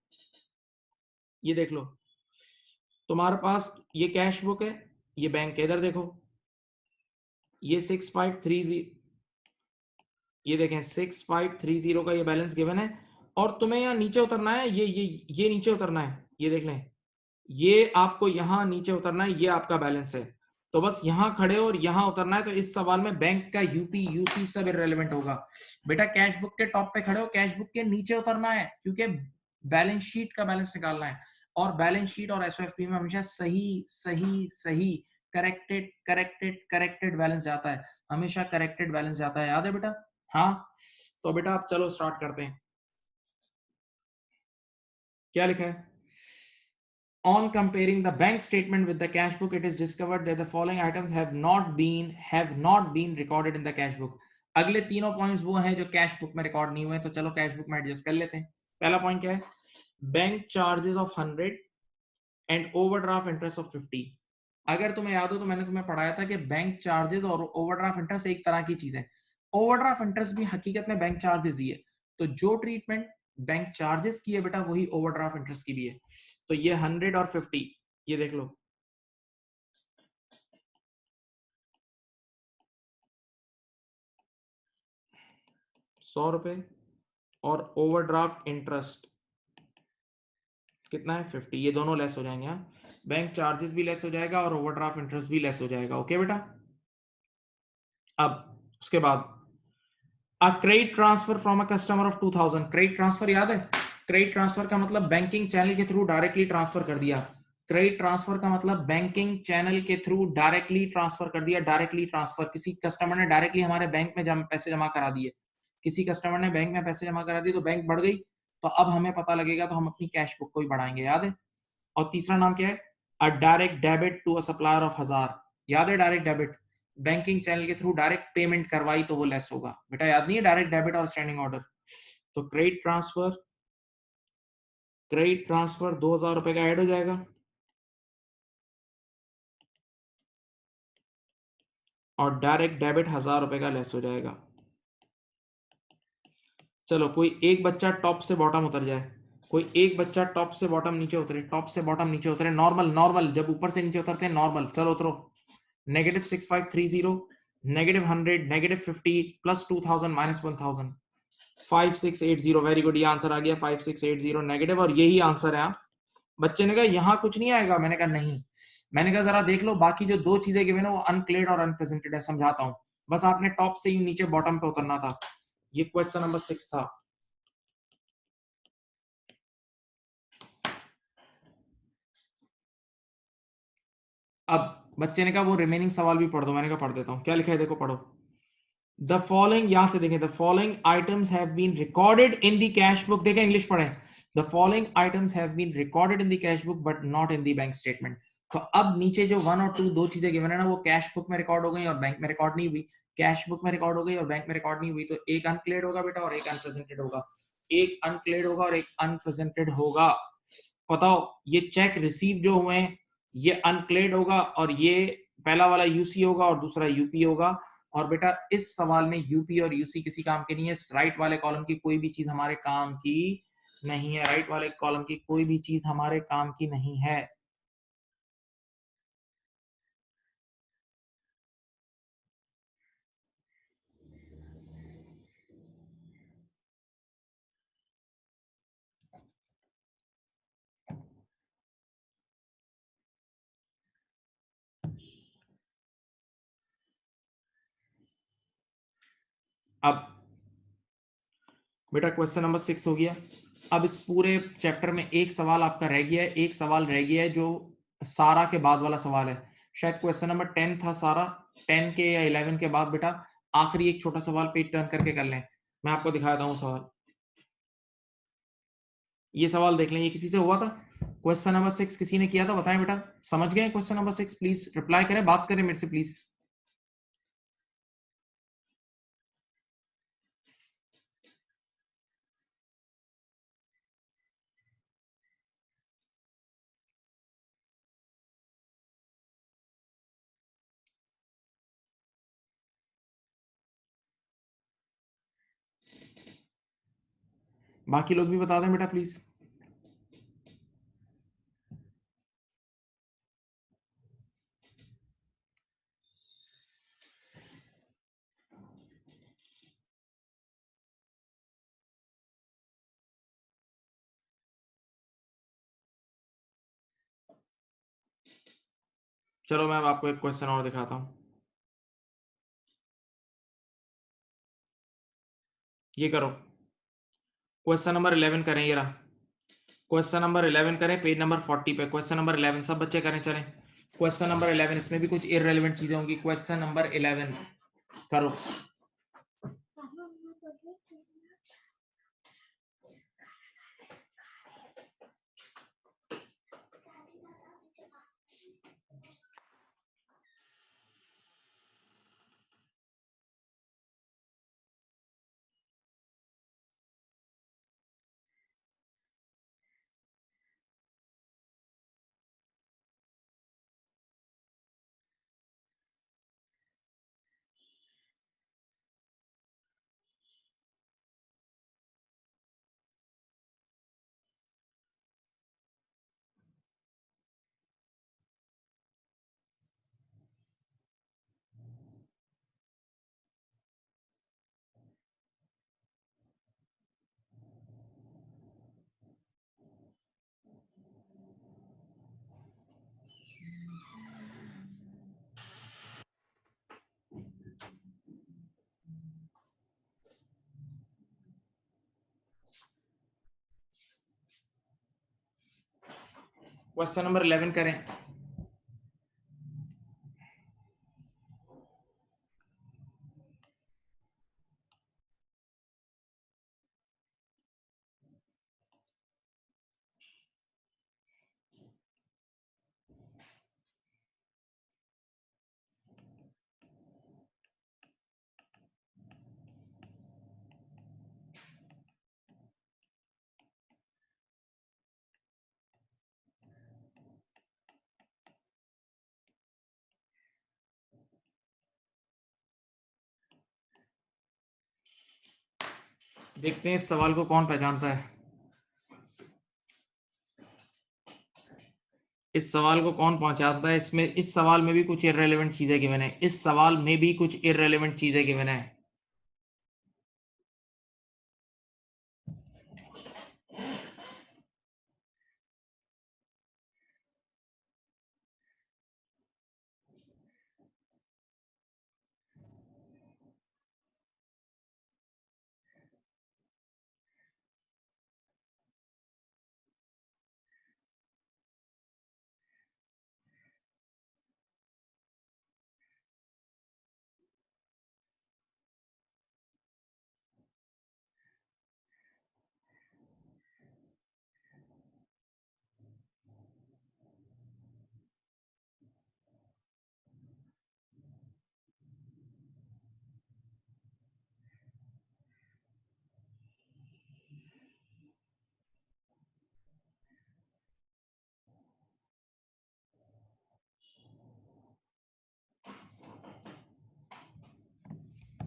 ये देख लो, तुम्हारे पास ये कैश बुक है, ये बैंक है। इधर देखो, ये 6530, ये देखें 6530 का ये बैलेंस गिवन है और तुम्हें यहाँ नीचे उतरना है, ये नीचे उतरना है, ये देख लें, ये आपको यहाँ नीचे उतरना है, ये आपका बैलेंस है। तो बस यहां खड़े और यहां उतरना है। तो इस सवाल में बैंक का यूपी यूसी सब इररिलेवेंट होगा। बेटा कैश बुक के टॉप पे खड़े हो, कैश बुक के नीचे उतरना है, क्योंकि बैलेंस शीट का बैलेंस निकालना है। और बैलेंस शीट और एसओएफपी में हमेशा सही सही सही करेक्टेड करेक्टेड करेक्टेड बैलेंस जाता है, हमेशा करेक्टेड बैलेंस जाता है, याद है बेटा? हाँ, तो बेटा आप चलो स्टार्ट करते हैं। क्या लिखा है? On comparing the bank statement with the cash book, it is discovered that the following items have not been recorded in the cash book. अगले तीनों पॉइंट्स वो हैं जो कैश बुक में रिकॉर्ड नहीं हुए, तो चलो कैश बुक में एडजस्ट कर लेते हैं। पहला पॉइंट क्या है? Bank charges of 100 and overdraft interest of 50। अगर तुम्हें याद हो तो मैंने तुम्हें पढ़ाया था कि बैंक चार्जेस और ओवरड्राफ्ट इंटरेस्ट एक तरह की चीज है। ओवरड्राफ्ट इंटरेस्ट भी हकीकत में बैंक चार्जेस ही है। तो जो ट्रीटमेंट बैंक चार्जेस की है बेटा, वही ओवरड्राफ्ट इंटरेस्ट की भी है। तो ये 100 और 50, ये देख लो, 100 रुपए, और ओवरड्राफ्ट इंटरेस्ट कितना है? 50। ये दोनों लेस हो जाएंगे। हाँ, बैंक चार्जेस भी लेस हो जाएगा और ओवरड्राफ्ट इंटरेस्ट भी लेस हो जाएगा। ओके बेटा। अब उसके बाद a credit transfer from a customer of 2000। Credit transfer याद है? क्रेडिट ट्रांसफर का मतलब बैंकिंग चैनल के थ्रू डायरेक्टली ट्रांसफर कर दिया। क्रेडिट ट्रांसफर का मतलब बैंकिंग चैनल के थ्रू डायरेक्टली ट्रांसफर कर दिया। डायरेक्टली ट्रांसफर, किसी कस्टमर ने डायरेक्टली हमारे बैंक में पैसे जमा करा दिए, किसी कस्टमर ने बैंक में पैसे जमा करा दिए, तो बैंक बढ़ गई। तो अब हमें पता लगेगा, तो हम अपनी कैश बुक को ही बढ़ाएंगे, याद है? और तीसरा नाम क्या है? A direct debit to a supplier of 1000। याद है डायरेक्ट डेबिट? बैंकिंग चैनल के थ्रू डायरेक्ट पेमेंट करवाई तो वो लेस होगा। बेटा याद नहीं है डायरेक्ट डेबिट और स्टैंडिंग ऑर्डर? तो क्रेडिट ट्रांसफर 2000 रुपए का ऐड हो जाएगा, और डायरेक्ट डेबिट 1000 रुपए का लेस हो जाएगा। चलो कोई एक बच्चा टॉप से बॉटम उतर जाए, कोई एक बच्चा टॉप से बॉटम नीचे उतरे, टॉप से बॉटम नीचे उतरे, नॉर्मल नॉर्मल, जब ऊपर से नीचे उतरते हैं नॉर्मल। चलो उतरो। -6530, -100, -50, +2000, -1000, 5680। वेरी गुड, ये आंसर आ गया 5680 नेगेटिव, और यही आंसर है। हाँ, बच्चे ने कहा यहाँ कुछ नहीं आएगा, मैंने कहा नहीं। मैंने कहा जरा देख लो, बाकी जो दो चीजें गिवन है वो अनक्लेयर्ड और अनप्रेजेंटेड है, समझाता हूँ। बस आपने टॉप से ही नीचे बॉटम पे उतरना था। ये क्वेश्चन नंबर 6 था। अब बच्चे ने कहा वो रिमेनिंग सवाल भी पढ़ दो, मैंने कहा पढ़ देता हूँ। क्या लिखा है देखो, पढ़ो। द फॉलोइंग, यहां से देखें, the following items have been recorded in the cash book. देखें इंग्लिश पढ़ें। The following items have been recorded in the cash book but not in the bank statement. तो अब नीचे जो 1 और 2 दो चीजें गिवन है ना, वो कैश बुक में रिकॉर्ड हो गई और बैंक में रिकॉर्ड नहीं हुई। कैश बुक में रिकॉर्ड हो गई और बैंक में रिकॉर्ड नहीं हुई, तो एक अनक्लेयर्ड होगा बेटा और एक अनप्रेजेंटेड होगा। एक अनक्लेयर्ड होगा और एक अनप्रेजेंटेड होगा। बताओ, ये चेक रिसीव जो हुए हैं, ये अनक्लेयर्ड होगा, और ये पहला वाला यूसी होगा और दूसरा यूपी होगा। और बेटा इस सवाल में यूपी और यूसी किसी काम के नहीं है। राइट वाले कॉलम की कोई भी चीज हमारे काम की नहीं है। राइट वाले कॉलम की कोई भी चीज हमारे काम की नहीं है। अब बेटा क्वेश्चन नंबर 6 हो गया। अब इस पूरे चैप्टर में एक सवाल आपका रह गया है, एक सवाल रह गया है जो सारा के बाद वाला सवाल है। शायद क्वेश्चन नंबर 10 था सारा, 10 के या 11 के बाद बेटा आखिरी एक छोटा सवाल पेज टर्न करके कर लें। मैं आपको दिखाता हूँ सवाल। ये सवाल देख लें, ये किसी से हुआ था? क्वेश्चन नंबर 6 किसी ने किया था? बताएं बेटा, समझ गए क्वेश्चन नंबर 6? प्लीज रिप्लाई करें, बात करें मेरे से प्लीज। बाकी लोग भी बता दें बेटा प्लीज। चलो मैं अब आपको एक क्वेश्चन और दिखाता हूं, ये करो। क्वेश्चन नंबर 11 करें, ये रहा क्वेश्चन नंबर 11 करें, पेज नंबर 40 पे क्वेश्चन नंबर 11 सब बच्चे करें, चलें। क्वेश्चन नंबर 11, इसमें भी कुछ इररेलेवेंट चीजें होंगी। क्वेश्चन नंबर 11 करो। क्वेश्चन नंबर 11 करें। देखते हैं इस सवाल को कौन पहचानता है। इस सवाल को कौन पहुंचाता है। इसमें इस सवाल में भी कुछ इररेलेवेंट चीजें गिवन है। इस सवाल में भी कुछ इररेलेवेंट चीजें गिवन है।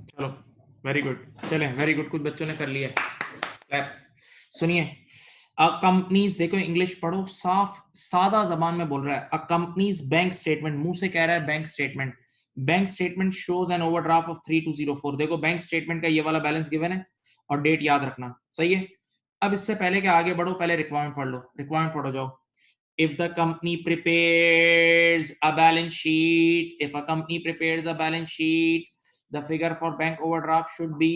चलो वेरी गुड, चलें वेरी गुड, कुछ बच्चों ने कर लिया। क्लैप। सुनिए, अ कंपनीज, देखो इंग्लिश पढ़ो, साफ सादा जबान में बोल रहा है। अ कंपनीज बैंक स्टेटमेंट, मुंह से कह रहा है bank statement. Bank statement shows N overdraft of 3204। देखो बैंक स्टेटमेंट का ये वाला बैलेंस गिवन है और डेट याद रखना, सही है। अब इससे पहले कि आगे बढ़ो, पहले रिक्वायरमेंट पढ़ लो। रिक्वायरमेंट पढ़ो जाओ। If the company prepares a balance sheet, if a company prepares a balance sheet, the figure for bank overdraft should be,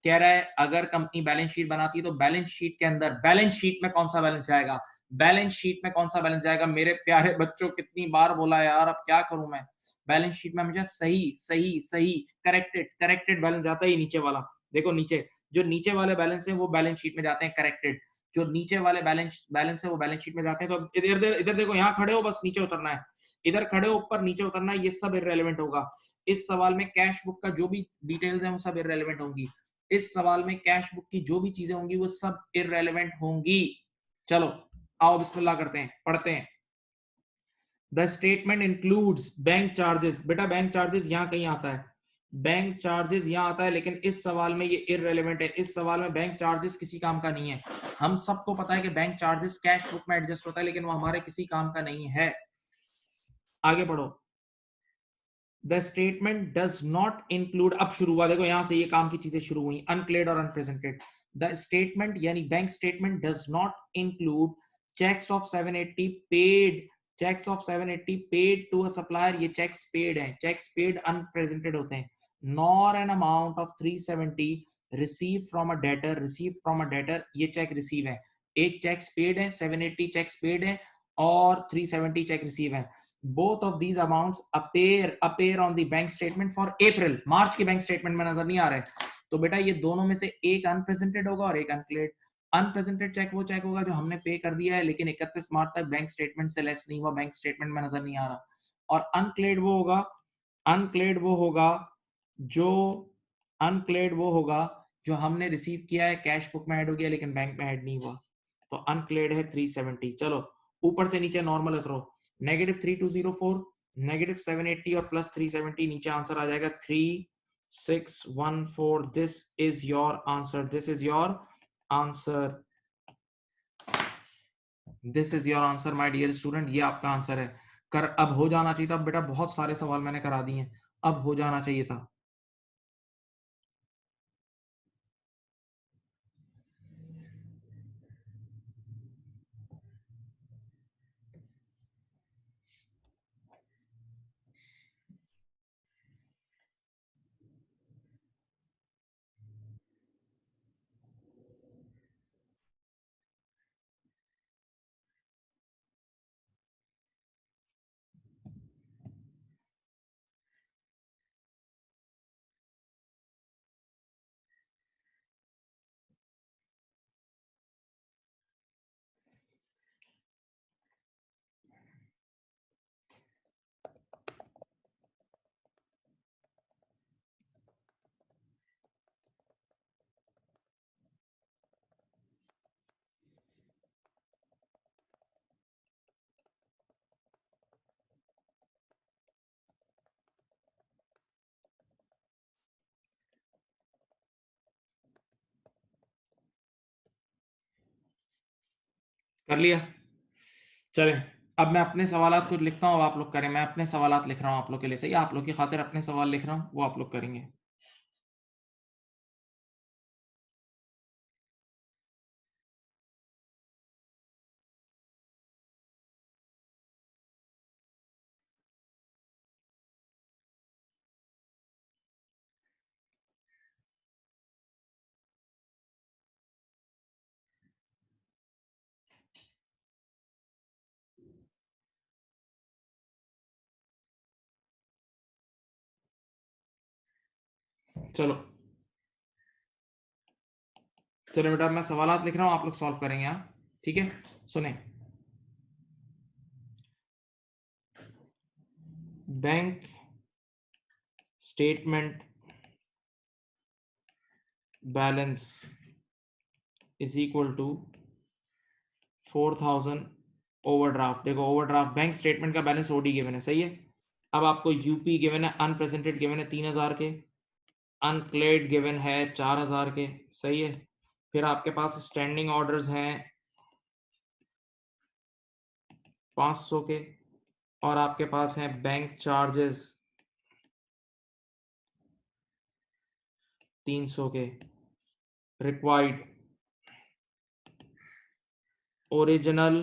कह रहा है अगर कंपनी बैलेंस शीट बनाती है तो बैलेंस शीट के अंदर, बैलेंस शीट में कौन सा बैलेंस जाएगा, बैलेंस शीट में कौन सा बैलेंस जाएगा। मेरे प्यारे बच्चों, कितनी बार बोला यार, अब क्या करूं मैं। बैलेंस शीट में हमेशा सही सही सही करेक्टेड करेक्टेड बैलेंस जाता है, नीचे वाला। देखो नीचे, जो नीचे वाले बैलेंस है वो बैलेंस शीट में जाते हैं करेक्टेड। जो नीचे वाले बैलेंस है वो बैलेंस शीट में जाते हैं। तो इधर इधर देखो, यहाँ खड़े हो, बस नीचे उतरना है। इधर खड़े हो, ऊपर नीचे उतरना है, ये सब इररेलेवेंट होगा। इस सवाल में कैश बुक का जो भी डिटेल्स है वो सब इररेलेवेंट होंगी। इस सवाल में कैश बुक की जो भी चीजें होंगी वो सब इररेलेवेंट होंगी। चलो आओ बिस्मिल्लाह करते हैं, पढ़ते हैं। The statement includes bank charges. बेटा बैंक चार्जेस यहाँ कहीं आता है, बैंक चार्जेस यहाँ आता है, लेकिन इस सवाल में ये इररेलेवेंट है। इस सवाल में बैंक चार्जेस किसी काम का नहीं है। हम सबको पता है कि बैंक चार्जेस कैश बुक में एडजस्ट होता है, लेकिन वो हमारे किसी काम का नहीं है। आगे बढ़ो। The statement does not include, अब शुरू हुआ, देखो यहां से ये काम की चीजें शुरू हुई, अनक्लेयर्ड और अनप्रेजेंटेड। द स्टेटमेंट यानी bank statement does not include cheques of 780 paid cheques of 780 paid to a supplier, ये चेक्स पेड हैं, चेक्स पेड अनप्रेजेंटेड होते हैं. Nor an amount of 370 receive from a debtor, receive from a debtor, ये cheque receive है. एक checks paid है, 780 checks paid है और 370 चेक रिसीव है. Both of these amounts appear on the bank statement for April. March के bank statement में नजर नहीं आ रहे, तो बेटा ये दोनों में से एक अनप्रेजेंटेड होगा और एक अनक्लेयर्ड. अनप्रेजेंटेड चेक वो चेक होगा जो हमने पे कर दिया है लेकिन 31 मार्च तक बैंक स्टेटमेंट से लेस नहीं हुआ, बैंक स्टेटमेंट में नजर नहीं आ रहा. और अनक्लेयर्ड वो होगा, अनक्लेयर्ड वो होगा जो अनक्लेयर्ड वो होगा जो हमने रिसीव किया है, कैश बुक में ऐड हो गया लेकिन बैंक में ऐड नहीं हुआ. तो अनक्लेयर्ड है 370. चलो ऊपर से नीचे नॉर्मल उतरो. -3204, -780 और +370, नीचे आंसर आ जाएगा 3614. This is your answer, this is your answer, this is your answer my dear student. ये आपका आंसर है. कर अब हो जाना चाहिए था बेटा, बहुत सारे सवाल मैंने करा दिए हैं, अब हो जाना चाहिए था. कर लिया. चलें, अब मैं अपने सवालात खुद लिखता हूँ, अब आप लोग करें. मैं अपने सवालात लिख रहा हूँ आप लोग के लिए, सही है? आप लोग की खातिर अपने सवाल लिख रहा हूँ, वो आप लोग करेंगे. चलो चलो बेटा, मैं सवालात लिख रहा हूँ, आप लोग सॉल्व करेंगे. हाँ ठीक है, सुने. Bank statement balance is equal to 4000 overdraft. देखो ओवरड्राफ्ट बैंक स्टेटमेंट का बैलेंस ओडी गिवन है, सही है. अब आपको यूपी गिवन है, अनप्रेजेंटेड गिवन है 3000 के, अनक्लेयर्ड गिवन है 4000 के, सही है. फिर आपके पास स्टैंडिंग ऑर्डर्स हैं 500 के, और आपके पास हैं बैंक चार्जेस 300 के. Required original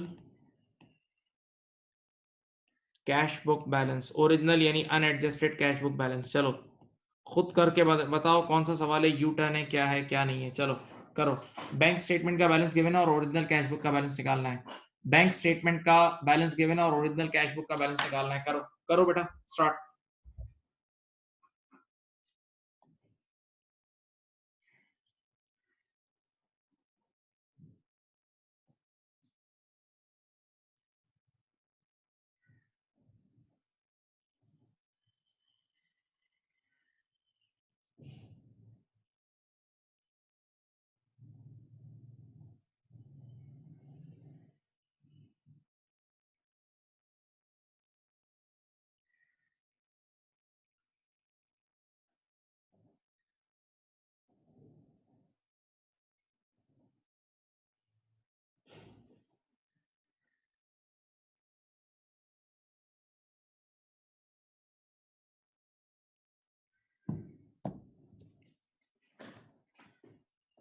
cash book balance, original यानी अनएडजस्टेड कैश बुक बैलेंस. चलो खुद करके बताओ कौन सा सवाल है, यू टर्न है, क्या है क्या नहीं है. चलो करो. बैंक स्टेटमेंट का बैलेंस गिवन है और ओरिजिनल कैश बुक का बैलेंस निकालना है. बैंक स्टेटमेंट का बैलेंस गिवन है और ओरिजिनल कैश बुक का बैलेंस निकालना है. करो करो बेटा, स्टार्ट.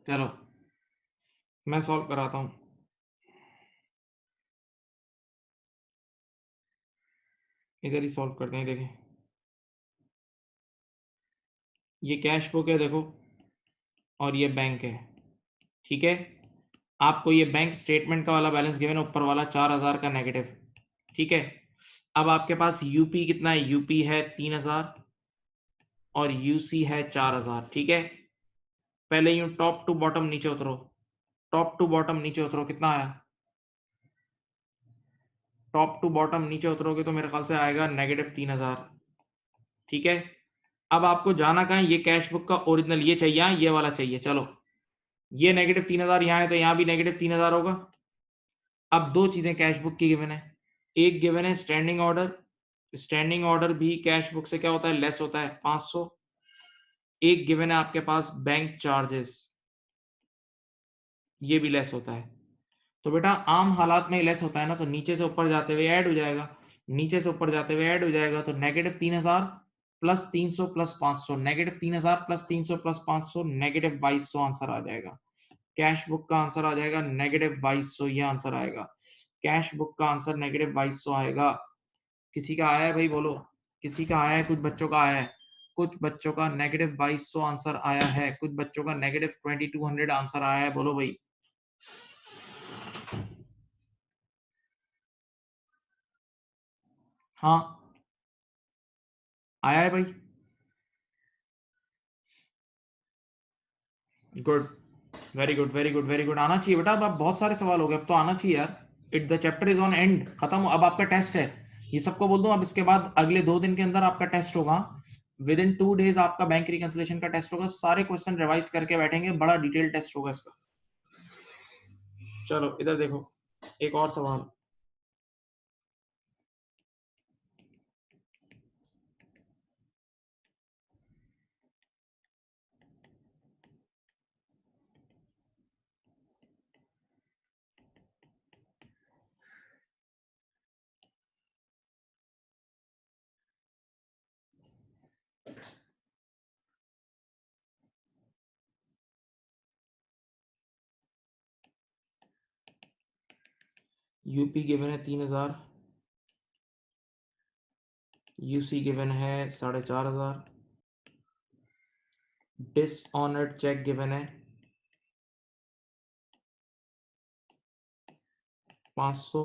चलो मैं सॉल्व कराता हूं. इधर ही सॉल्व करते हैं। देखें, ये कैश बुक है देखो, और ये बैंक है, ठीक है। आपको ये बैंक स्टेटमेंट का वाला बैलेंस गिवन है, ऊपर वाला 4000 का नेगेटिव, ठीक है। अब आपके पास यूपी कितना है, यूपी है 3000 और यूसी है 4000, ठीक है। पहले यूं टॉप टू बॉटम नीचे उतरो, टॉप टू बॉटम नीचे उतरो, कितना आया? टॉप टू बॉटम नीचे उतरोगे तो मेरे ख्याल से आएगा -3000, ठीक है। अब आपको जाना कहाँ है, ये कैश बुक का ओरिजिनल ये चाहिए, ये वाला चाहिए। चलो, ये -3000 यहाँ है तो यहाँ भी -3000 होगा। अब दो चीजें कैश बुक की गिवन है, एक गिवन है स्टैंडिंग ऑर्डर, स्टैंडिंग ऑर्डर भी कैश बुक से क्या होता है, लेस होता है 500। एक गिवन है आपके पास बैंक चार्जेस, ये भी लेस होता है। तो बेटा आम हालात में लेस होता है ना, तो नीचे से ऊपर जाते हुए ऐड हो जाएगा, नीचे से ऊपर जाते हुए ऐड हो जाएगा। तो -3000 plus 300 plus 500, -3000 plus 300 plus 500, -2200 answer आ जाएगा। कैश बुक का आंसर आ जाएगा -2200, ये आंसर आएगा। कैश बुक का आंसर -2200 आएगा। किसी का आया है भाई, बोलो, किसी का आया है? कुछ बच्चों का आया है, कुछ बच्चों का -2200 आंसर आया है, कुछ बच्चों का -2200 आंसर आया है, बोलो भाई। हाँ, आया है भाई, good, very good, very good, very good. आना चाहिए बेटा, अब बहुत सारे सवाल हो गए, अब तो आना चाहिए यार। It the chapter is on and, खत्म। अब आपका टेस्ट है, ये सबको बोल दूं। अब इसके बाद अगले 2 दिन के अंदर आपका टेस्ट होगा, विद इन 2 डेज आपका बैंक रिकंसिलिएशन का टेस्ट होगा। सारे क्वेश्चन रिवाइज करके बैठेंगे, बड़ा डिटेल टेस्ट होगा इसका। चलो इधर देखो, एक और सवाल। यूपी गिवन है 3000, यूसी गिवन है 4500, डिसऑनर्ड चेक गिवन है 500,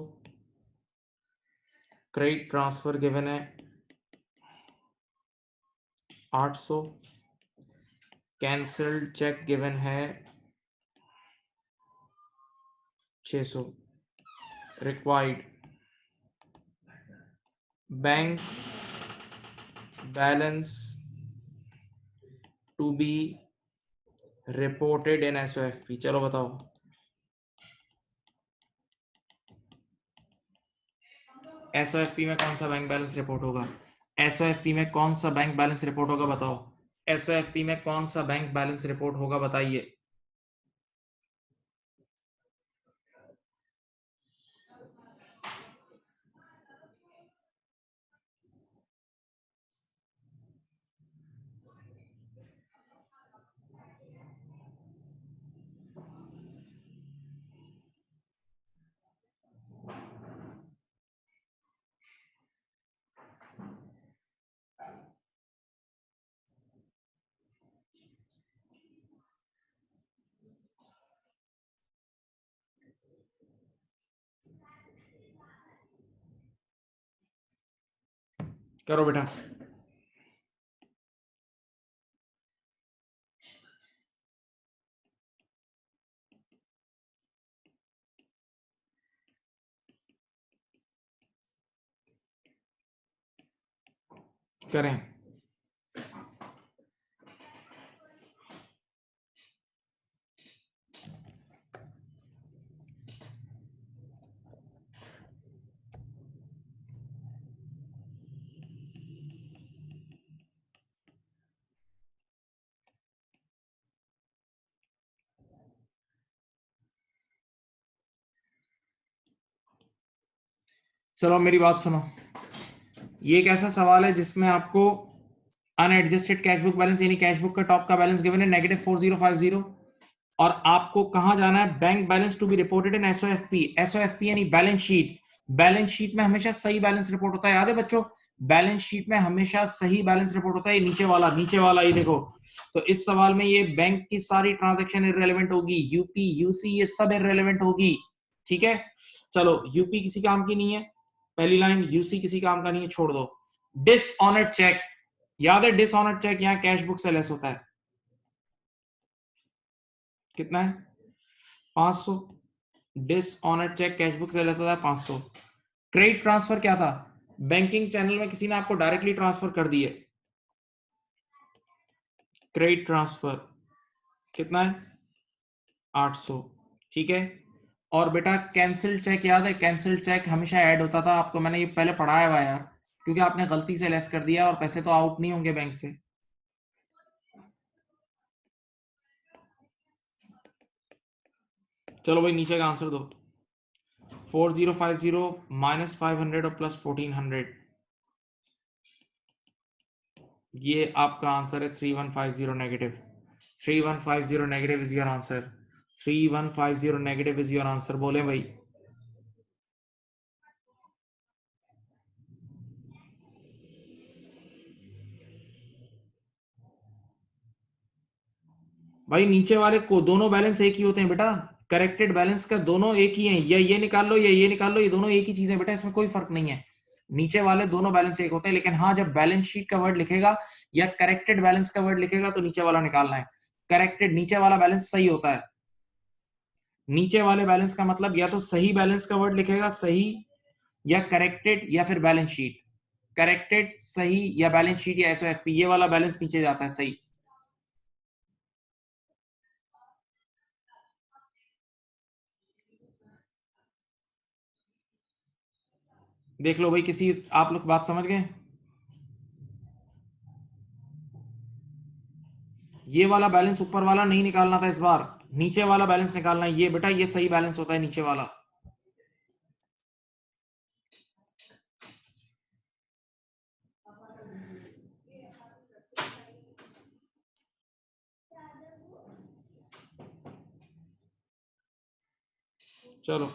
क्रेडिट ट्रांसफर गिवन है 800, कैंसल्ड चेक गिवन है 600, required bank balance to be reported in SOFP. चलो बताओ, एसओएफपी में कौन सा बैंक बैलेंस रिपोर्ट होगा? एसओएफपी में कौन सा बैंक बैलेंस रिपोर्ट होगा, बताओ। एसओएफपी में कौन सा बैंक बैलेंस रिपोर्ट होगा, बताइए। करो बेटा। करें। चलो मेरी बात सुनो, ये एक ऐसा सवाल है जिसमें आपको अनएडजस्टेड कैश बुक बैलेंस यानी कैश बुक का टॉप का बैलेंस गिवन है -4050, और आपको कहां जाना है, bank balance to be reported in SOFP. SOFP यानी बैलेंस शीट, बैलेंस शीट में हमेशा सही बैलेंस रिपोर्ट होता है, याद है बच्चों? बैलेंस शीट में हमेशा सही बैलेंस रिपोर्ट होता है। नीचे वाला ये देखो, तो इस सवाल में ये बैंक की सारी ट्रांजैक्शन इररिलेवेंट होगी, यूपी यूसी ये सब इररिलेवेंट होगी, ठीक है। चलो यूपी किसी काम की नहीं है, पहली लाइन, यूसी किसी काम का नहीं है, छोड़ दो। डिसऑनर्ड चेक, याद है डिसऑनर्ड चेक यहाँ कैश बुक से लेस होता है, कितना है? 500। डिसऑनर्ड चेक कैश बुक से लेस होता है 500। क्रेडिट ट्रांसफर क्या था? बैंकिंग चैनल में किसी ने आपको डायरेक्टली ट्रांसफर कर दिए, क्रेडिट ट्रांसफर कितना है? 800, ठीक है। और बेटा कैंसिल चेक याद है? कैंसिल चेक हमेशा ऐड होता था, आपको मैंने ये पहले पढ़ाया हुआ यार, क्योंकि आपने गलती से लेस कर दिया और पैसे तो आउट नहीं होंगे बैंक से। चलो भाई नीचे का आंसर दो। 4050 माइनस 500 और प्लस 1400, ये आपका आंसर है 3150 negative. 3150 negative is your answer. 3150 negative is your answer, बोले भाई। भाई नीचे वाले को दोनों बैलेंस एक ही होते हैं बेटा, करेक्टेड बैलेंस का दोनों एक ही हैं, या ये निकाल लो या ये निकाल लो, ये दोनों एक ही चीज है बेटा, इसमें कोई फर्क नहीं है। नीचे वाले दोनों बैलेंस एक होते हैं, लेकिन हाँ जब बैलेंस शीट का वर्ड लिखेगा या करेक्टेड बैलेंस का वर्ड लिखेगा तो नीचे वाला निकालना है। करेक्टेड नीचे वाला बैलेंस सही होता है। नीचे वाले बैलेंस का मतलब या तो सही बैलेंस का वर्ड लिखेगा सही, या करेक्टेड, या फिर बैलेंस शीट। करेक्टेड सही या बैलेंस शीट या एसओएफपी, ये वाला बैलेंस नीचे जाता है सही। देख लो भाई, किसी आप लोग बात समझ गए? ये वाला बैलेंस ऊपर वाला नहीं निकालना था इस बार, नीचे वाला बैलेंस निकालना है। ये बेटा ये सही बैलेंस होता है नीचे वाला। चलो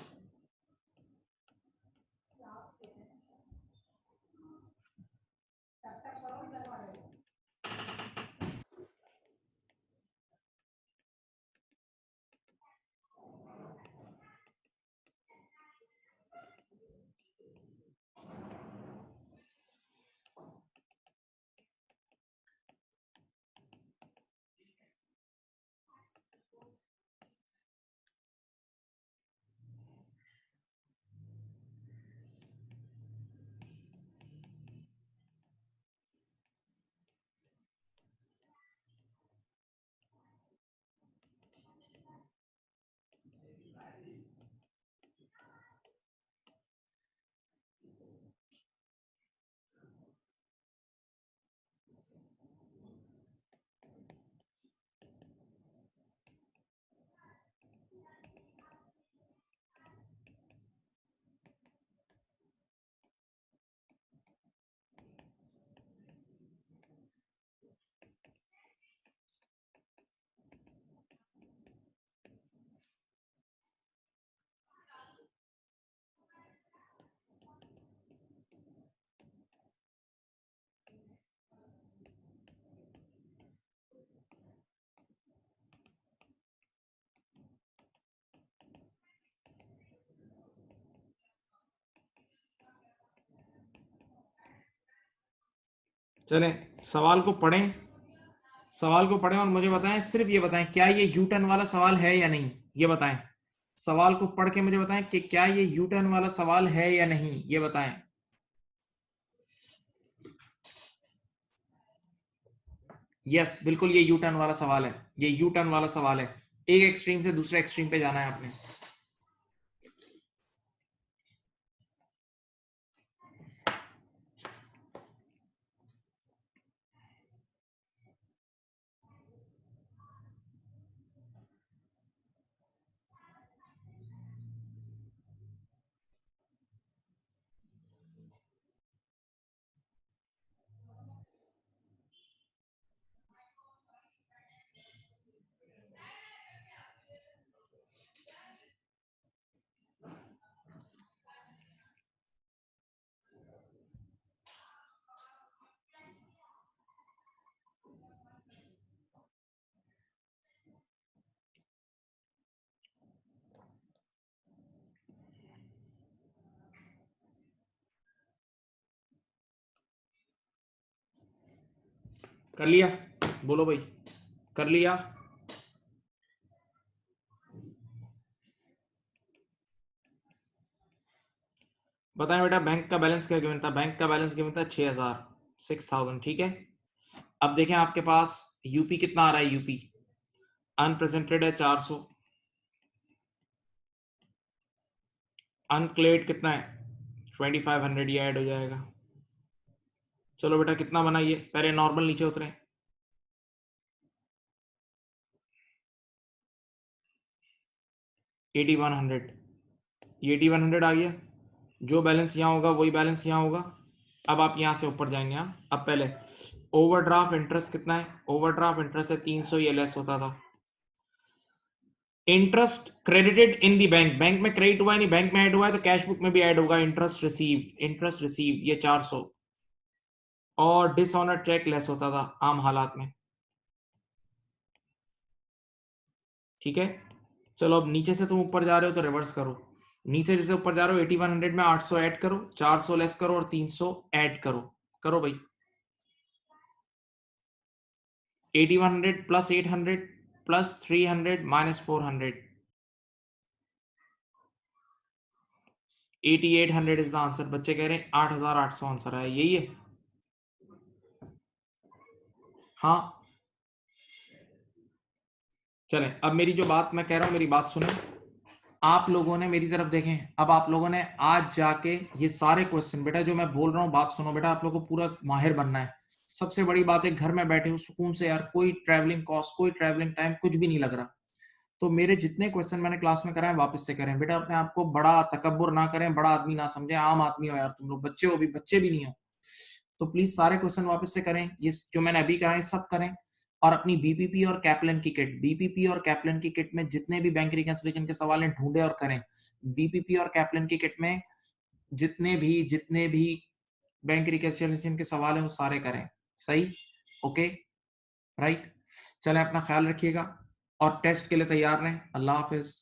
चलें, सवाल को पढ़ें, सवाल को पढ़ें और मुझे बताएं, सिर्फ ये बताएं क्या ये यू टर्न वाला सवाल है या नहीं, ये बताएं। सवाल को पढ़ के मुझे बताएं कि क्या ये यू टर्न वाला सवाल है या नहीं, ये बताएं। यस बिल्कुल ये यू टर्न वाला सवाल है, ये यू टर्न वाला सवाल है। एक एक्सट्रीम से दूसरे एक्सट्रीम पे जाना है आपने। कर लिया? बोलो भाई, कर लिया? बताएं बेटा, बैंक का बैलेंस क्या गिवन था? बैंक का बैलेंस गिवन था 6000, 6000, ठीक है। अब देखें आपके पास यूपी कितना आ रहा है, यूपी अनप्रेजेंटेड है 400, अनक्लेड कितना है 2500, ये ऐड हो जाएगा। चलो बेटा कितना बनाइए, पहले नॉर्मल नीचे उतरे, 8100, ये 8100 आ गया। जो बैलेंस यहाँ होगा वही बैलेंस यहाँ होगा। अब आप यहाँ से ऊपर जाएंगे। हाँ, अब पहले ओवरड्राफ्ट इंटरेस्ट कितना है? ओवरड्राफ्ट इंटरेस्ट है 300, ये लेस होता था। Interest credited in the bank, bank में क्रेडिट हुआ है नहीं, बैंक में ऐड हुआ है तो कैश बुक में भी ऐड होगा। इंटरेस्ट रिसीव, इंटरेस्ट रिसीव ये 400, और डिसऑनर चेक लेस होता था आम हालात में, ठीक है। चलो अब नीचे से तुम ऊपर जा रहे हो तो रिवर्स करो, नीचे जैसे ऊपर जा रहे हो 8100 में 800 ऐड करो, 400 लेस करो और 300 ऐड करो। करो भाई, 8100 plus 800 plus 300 minus 400, 8800 is the answer. बच्चे कह रहे हैं 8800 आंसर है, यही है? हाँ चलें, अब मेरी जो बात मैं कह रहा हूं मेरी बात सुने, आप लोगों ने मेरी तरफ देखें। अब आप लोगों ने आज जाके ये सारे क्वेश्चन, बेटा जो मैं बोल रहा हूँ बात सुनो बेटा, आप लोगों को पूरा माहिर बनना है। सबसे बड़ी बात है, घर में बैठे हो सुकून से यार, कोई ट्रैवलिंग कॉस्ट, कोई ट्रैवलिंग टाइम, कुछ भी नहीं लग रहा। तो मेरे जितने क्वेश्चन मैंने क्लास में कराए वापस से करें बेटा, अपने आप को बड़ा तकब्बुर ना करें, बड़ा आदमी ना समझे, आम आदमी हो यार तुम लोग, बच्चे हो भी, बच्चे भी नहीं हो। तो प्लीज सारे क्वेश्चन वापस से करें, ये जो मैंने अभी कराए सब करें। और अपनी बीपीपी और कैप्लन की किट, बीपीपी और कैप्लन की किट में जितने भी बैंक रिकंसिलिएशन के सवाल हैं ढूंढे और करें। बीपीपी और कैप्लन की किट में जितने भी बैंक रिकंसिलिएशन के सवाल हैं वो सारे करें। सही? Okay, right. चलें, अपना ख्याल रखिएगा और टेस्ट के लिए तैयार रहें। अल्लाह हाफिज।